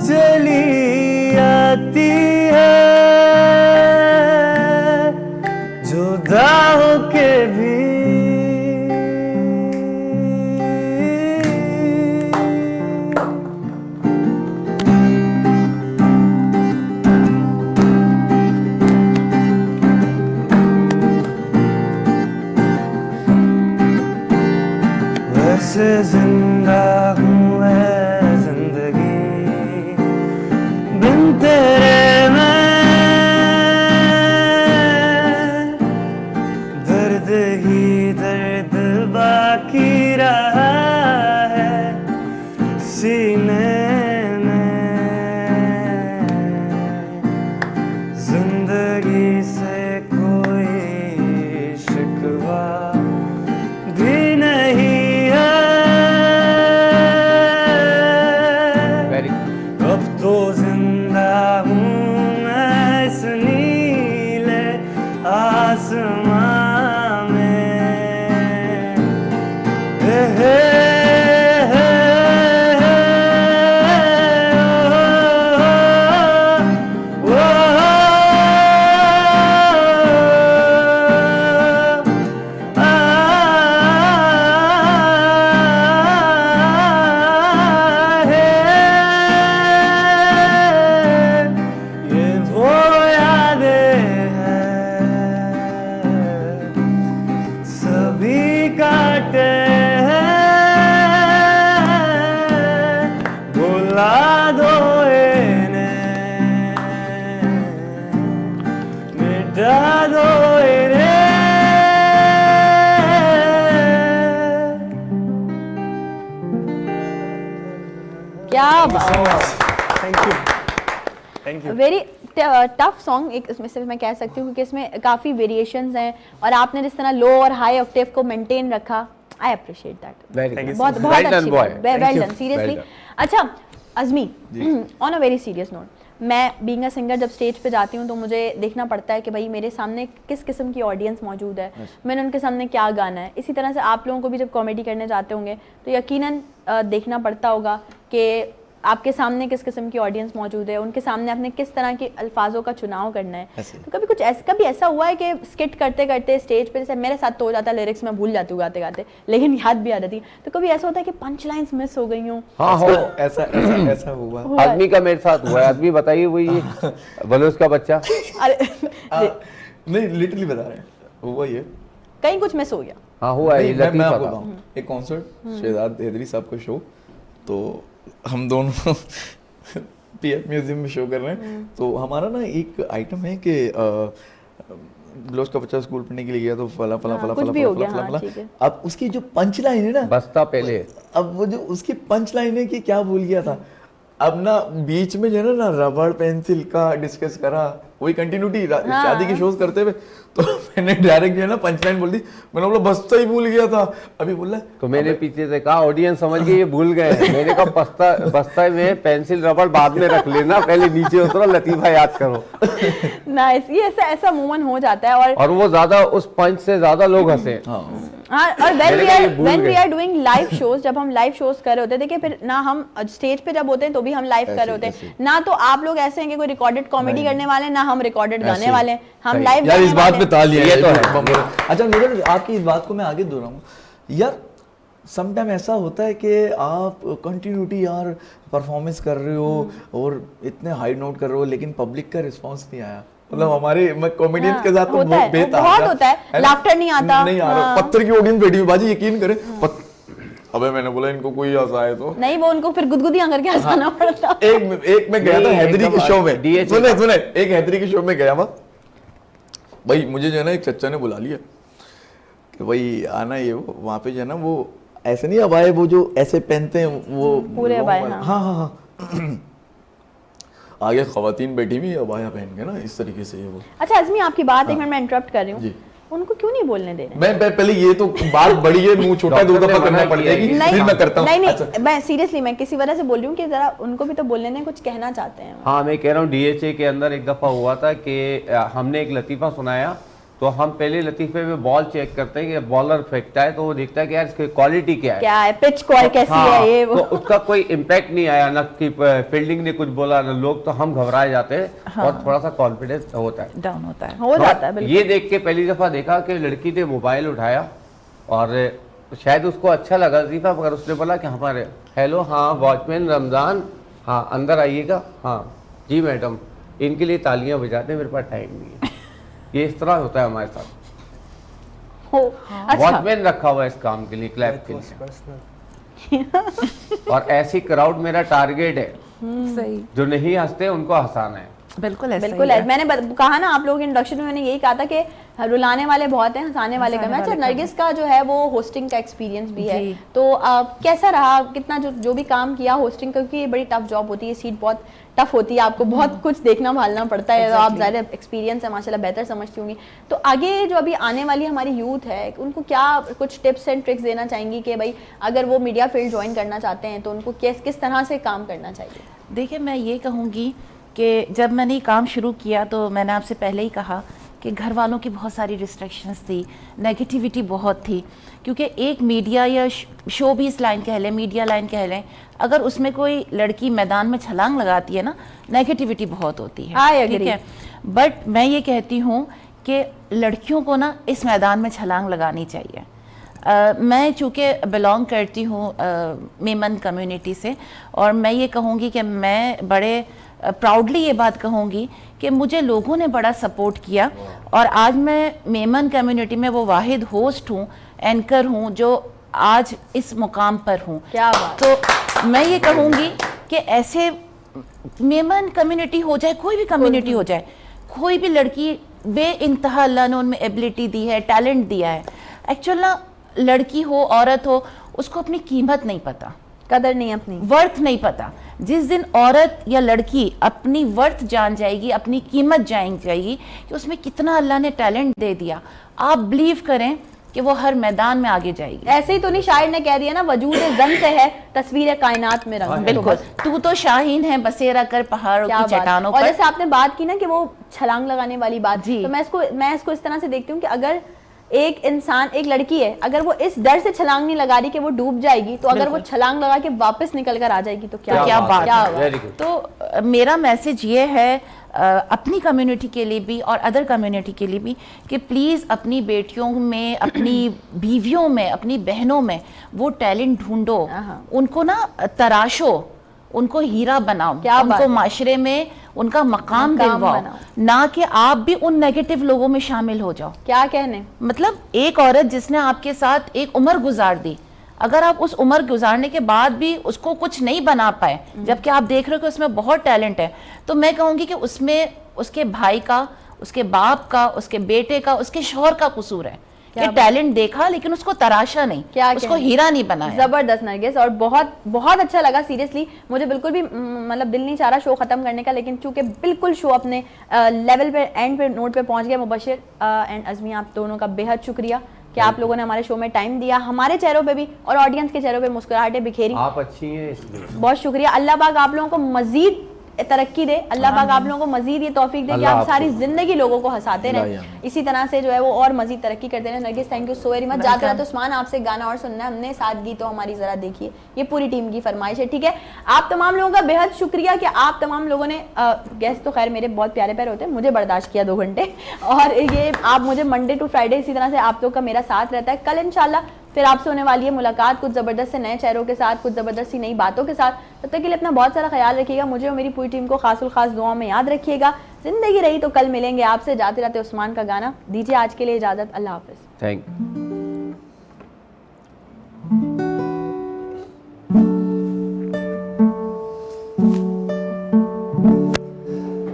चली आती है, जुदा होके भी वैसे जिंदा हूँ मैं जिंदगी बिन तेरे मैं, दर्द ही दर्द बाकी रहा है सीने में, जिंदगी से कोई शिकवा भी नहीं है, वेरी अब तो जिंदा हूँ मैं इस नीले आसमां में, हे हे हे ओ, ये वो यादें हैं सभी काटे हैं, भुला दो इन्हें, मिटा दो इन्हें। क्या बात, thank you. Very tough song एक इसमें से मैं कह सकती हूँ, क्योंकि इसमें काफ़ी वेरिएशंस हैं और आपने जिस तरह लो और हाई ऑक्टेव को मेंटेन रखा, I appreciate that. Very Thank you. बहुत बहुत Well done, अच्छी boy. बात, वेल डन, सीरियसली। Well अच्छा Azmi, on a very serious note, मैं बीइंग अ सिंगर जब स्टेज पे जाती हूँ तो मुझे देखना पड़ता है कि भाई मेरे सामने किस किस्म की ऑडियंस मौजूद है, मैंने उनके सामने क्या गाना है। इसी तरह से आप लोगों को भी जब कॉमेडी करने जाते होंगे तो यकीनन देखना पड़ता होगा कि आपके सामने किस किस्म की ऑडियंस मौजूद है, उनके सामने आपने किस तरह के अल्फाजों का चुनाव करना है। तो कभी ऐसा हुआ है कि स्किट करते करते स्टेज पे, जैसे मेरे साथ तो हो जाता है, लिरिक्स मैं भूल जाती हूँ गाते गाते, लेकिन याद भी आ जाती है, तो कभी ऐसा होता है कि पंच लाइन्स मिस हो गई हूँ? हाँ हो, ऐसा हुआ। आदमी का मेरे साथ हुआ है। आदमी बताइए, वही बलोच का बच्चा। नहीं, लिटरली बता रहे हैं, हुआ ये कहीं कुछ मिस हो गया। हाँ हुआ है, नहीं, ये मैं लतीफ़ा आपको था। बताऊं, एक कॉन्सर्ट शहजाद हैदरी साहब का शो, तो हम दोनों पीएफ म्यूजियम में शो कर रहे हैं। तो हमारा ना एक आइटम है कि बलोच का बच्चा स्कूल पढ़ने के लिए गया तो फला फला फला कुछ फला भी हो फला गया, फला हाँ, फला। ठीक है। अब उसकी जो पंच लाइन है ना, बस्ता पहले अब वो जो उसकी पंच लाइन है कि क्या भूल गया था। अब ना बीच में जो है ना रबड़ पेंसिल का डिस्कस करा, वही कंटिन्यूटी शादी के शोज करते हुए, तो मैंने डायरेक्ट जो है ना पंच लाइन बोल दी। मैंने बोला बस्ता ही भूल गया था। अभी बोला तो मैंने पीछे से कहा, ऑडियंस समझ गई ये भूल गए। मैंने कहा बस्ता में पेंसिल रबड़ बाद में रख लेना, पहले नीचे उतरो, लतीफा याद करो। नाइस, ये ऐसा मोमेंट हो जाता है। और वो ज्यादा उस पंच से ज्यादा लोग हंसे। हाँ, और when we are doing live shows, जब हम लाइव शोज कर रहे होते हैं, देखिए फिर ना हम स्टेज पे जब होते हैं तो भी हम लाइव कर रहे होते हैं, ना तो आप लोग ऐसे हैं कि कोई रिकॉर्डेड कॉमेडी करने वाले, ना हम रिकॉर्डेड गाने वाले, हम लाइव यार इस बात पे तालियां ये तो है। अच्छा नूरन, आपकी इस बात को मैं आगे दोहराऊंगा यार। समटाइम ऐसा होता है कि आप कंटिन्यूटी यार परफॉर्मेंस कर रहे हो और इतने हाई नोट कर रहे हो, लेकिन पब्लिक का रिस्पांस नहीं आया। मतलब हमारे कॉमेडियंस के साथ तो होता है, बहुत होता है, लाफ्टर नहीं आता, नहीं आ रहा, पत्थर की ऑडियंस बैठी हुई, बाजी यकीन करें। अबे मैंने बोला इनको कोई हंसाए तो नहीं, वो उनको फिर गुदगुदियां करके हंसाना पड़ता। एक मैं गया था हैदरी के शो में, सुने एक हैदरी के शो में गया था भाई, मुझे जो है ना एक चच्चा ने बुला लिया कि भाई आना, ये वहाँ पे जो है ना वो ऐसे नहीं अबाए वो जो ऐसे पहनते हैं वो पूरे अबाए, हाँ हाँ हाँ आगे खवातीन बैठी हुई अबाया पहन के ना इस तरीके से वो। अच्छा अज़मी, आपकी बात एक मिनट मैं इंटरप्ट कर रही हूँ, जी। उनको क्यों नहीं बोलने दे रहे? मैं पहले ये तो बात बड़ी है, मुंह छोटा दो दफा करना पड़ जाएगी, फिर मैं करता हूँ। नहीं अच्छा। मैं सीरियसली मैं किसी वजह से बोल रही हूँ कि जरा उनको भी तो बोलने दें, कुछ कहना चाहते हैं। हाँ मैं कह रहा हूँ, डीएचए के अंदर एक दफा हुआ था कि हमने एक लतीफा सुनाया, तो हम पहले लतीफे में बॉल चेक करते हैं कि बॉलर फेंकता है तो वो देखता है कि यार इसकी क्वालिटी क्या है, पिच क्वालिटी कैसी है ये वो। तो उसका कोई इम्पैक्ट नहीं आया, ना कि फील्डिंग ने कुछ बोला ना लोग, तो हम घबराए जाते हैं और थोड़ा सा कॉन्फिडेंस होता है, डाउन होता है, हो जाता है बिल्कुल। ये देख के पहली दफा देखा कि लड़की ने मोबाइल उठाया और शायद उसको अच्छा लगा लतीफा, मगर उसने बोला कि हमारे हेलो, हाँ वॉचमैन रमजान, हाँ अंदर आइएगा, हाँ जी मैडम, इनके लिए तालियां बजाते, मेरे पास टाइम नहीं है। ये इस तरह होता है हमारे साथ। हो अच्छा, वॉचमैन रखा हुआ है इस काम के लिए, क्लैप के लिए। और ऐसी क्राउड मेरा टारगेट है, सही, जो नहीं हंसते उनको हंसाना है। बिल्कुल ऐसा बिल्कुल ही है। है। मैंने कहा ना आप लोगों के इंट्रोडक्शन में, मैंने यही कहा था कि रुलाने वाले बहुत हैं, हंसाने वाले कम हैं। अच्छा नरगिस का जो है वो होस्टिंग का एक्सपीरियंस भी है, जी। तो कैसा रहा, कितना जो भी काम किया होस्टिंग, क्योंकि ये बड़ी टफ जॉब होती है, सीट बहुत टफ होती है, आपको बहुत कुछ देखना भालना पड़ता है, तो आप ज़्यादा एक्सपीरियंस है माशाल्लाह, बेहतर समझती होंगी। तो आगे जो अभी आने वाली हमारी यूथ है, उनको क्या कुछ टिप्स एंड ट्रिक्स देना चाहेंगी कि भाई अगर वो मीडिया फील्ड ज्वाइन करना चाहते हैं तो उनको किस तरह से काम करना चाहिए? देखिए मैं ये कहूँगी कि जब मैंने ये काम शुरू किया तो मैंने आपसे पहले ही कहा कि घर वालों की बहुत सारी रिस्ट्रिक्शंस थी, नेगेटिविटी बहुत थी, क्योंकि एक मीडिया या शोबीज़ लाइन कह लें, मीडिया लाइन कह लें, अगर उसमें कोई लड़की मैदान में छलांग लगाती है ना, नेगेटिविटी बहुत होती है, ठीक है। बट मैं ये कहती हूँ कि लड़कियों को ना इस मैदान में छलांग लगानी चाहिए। मैं चूँकि बिलोंग करती हूँ मेमन कम्युनिटी से, और मैं ये कहूँगी कि मैं बड़े प्राउडली ये बात कहूँगी कि मुझे लोगों ने बड़ा सपोर्ट किया, और आज मैं मेमन कम्युनिटी में वो वाहिद होस्ट हूँ, एंकर हूँ, जो आज इस मुकाम पर हूँ। क्या बात। तो मैं ये कहूँगी कि ऐसे मेमन कम्युनिटी हो चाहे कोई भी कम्युनिटी हो जाए, कोई भी लड़की बे इंतहा अल्लाह ने उनमें एबिलिटी दी है, टैलेंट दिया है। एक्चुअल ना लड़की हो औरत हो, उसको अपनी कीमत नहीं पता, कदर नहीं, अपनी वर्थ नहीं पता। जिस दिन औरत या लड़की अपनी वर्थ जान जाएगी, अपनी कीमत जान जाएगी कि उसमें कितना अल्लाह ने टैलेंट दे दिया, आप बिलीव करें कि वो हर मैदान में आगे जाएगी। ऐसे ही तो नहीं शायर ने कह दिया ना, वजूद जन से है तस्वीर कायनात में रंग। बिल्कुल, तू तो शाहीन है बसेरा कर पहाड़ों क्या की बात। चट्टानों और पर। जैसे आपने बात की ना कि वो छलांग लगाने वाली बात, जी। तो मैं इसको इस तरह से देखती हूँ कि अगर एक इंसान, एक लड़की है, अगर वो इस डर से छलांग नहीं लगा रही कि वो डूब जाएगी, तो अगर वो छलांग लगा के वापस निकल कर आ जाएगी तो क्या बात क्या है। होगा? Very good. तो मेरा मैसेज ये है अपनी कम्युनिटी के लिए भी और अदर कम्युनिटी के लिए भी कि प्लीज़ अपनी बेटियों में, अपनी बीवियों में, अपनी बहनों में वो टैलेंट ढूंढो, उनको ना तराशो, उनको हीरा बनाओ, क्या बात उनको है। माशरे में उनका मकाम दिलवाओ, बनाओ। ना कि आप भी उन नेगेटिव लोगों में शामिल हो जाओ। क्या कहने, मतलब एक औरत जिसने आपके साथ एक उम्र गुजार दी, अगर आप उस उम्र गुजारने के बाद भी उसको कुछ नहीं बना पाए, जबकि आप देख रहे हो कि उसमें बहुत टैलेंट है, तो मैं कहूँगी कि उसमें उसके भाई का, उसके बाप का, उसके बेटे का, उसके शौहर का कसूर है कि टैलेंट देखा लेकिन उसको तराशा नहीं, क्या उसको कहने? हीरा नहीं बनाया। जबरदस्त नरगिस, और बहुत बहुत अच्छा लगा सीरियसली। मुझे बिल्कुल भी मतलब दिल नहीं चाह रहा शो खत्म करने का, लेकिन चूंकि बिल्कुल शो अपने लेवल पे, एंड पे, नोट पे पहुंच गया। मुबशिर एंड अज़मी, आप दोनों का बेहद शुक्रिया कि आप लोगों ने हमारे शो में टाइम दिया, हमारे चेहरों पे भी और ऑडियंस के चेहरों पे मुस्कुराहटें बिखेरी। आप अच्छी हैं इसलिए। बहुत शुक्रिया। अल्लाह पाक आप लोगों को मजीद तरक्की दे, अल्लाह पाक आप लोगों को मजीद ये तौफीक दे कि अल्लाह आप सारी आपको। जिंदगी लोगों को हंसाते रहें, इसी तरह से जो है वो और मजीद तरक्की करते रहें। Nargis, thank you so very much. जाते रहते उस्मान, आपसे गाना और सुनना है हमने, साथ गीतों हमारी जरा देखिए, ये पूरी टीम की फरमाइश है, ठीक है। आप तमाम लोगों का बेहद शुक्रिया कि आप तमाम लोगों ने, गेस्ट तो खैर मेरे बहुत प्यारे प्यारे होते हैं, मुझे बर्दाश्त किया 2 घंटे, और ये आप मुझे मंडे टू फ्राइडे इसी तरह से आप लोग का मेरा साथ रहता है। कल इंशाल्लाह फिर आपसे होने वाली है मुलाकात कुछ ज़बरदस्त से नए चेहरों के साथ, कुछ ज़बरदस्त सी नई बातों के साथ। तब तक के लिए अपना बहुत सारा ख्याल रखिएगा, मुझे और मेरी पूरी टीम को खासुल खास दुआओं में याद रखिएगा। जिंदगी रही तो कल मिलेंगे आपसे। जाते रहते उस्मान का गाना दीजिए आज के लिए इजाज़त। अल्लाह हाफिज़। थैंक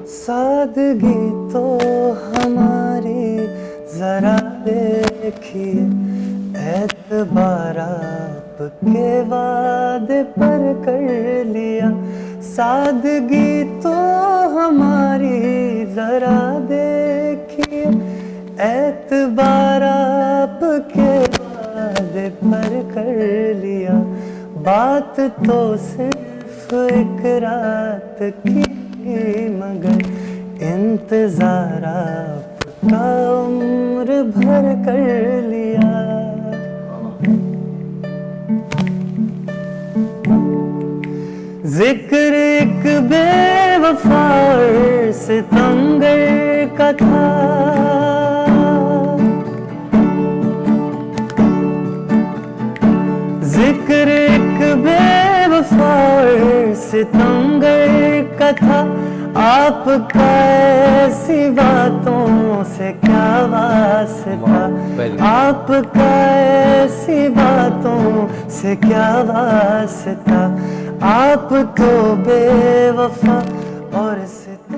सादगी तो हमारी जरा देखिए, एतबार आपके वादे पर कर लिया। सादगी तो हमारी जरा देखिए, एतबार आपके वादे पर कर लिया। बात तो सिर्फ एक रात की, मगर इंतजार आपका उम्र भर कर लिया। जिक्र एक बेवफा और सितमगर का था, जिक्र एक बेवफा और सितमगर का था। आपका ऐसी बातों से क्या वास्ता, आपका ऐसी बातों से क्या वास्ता। आप तो बेवफा और सितमगर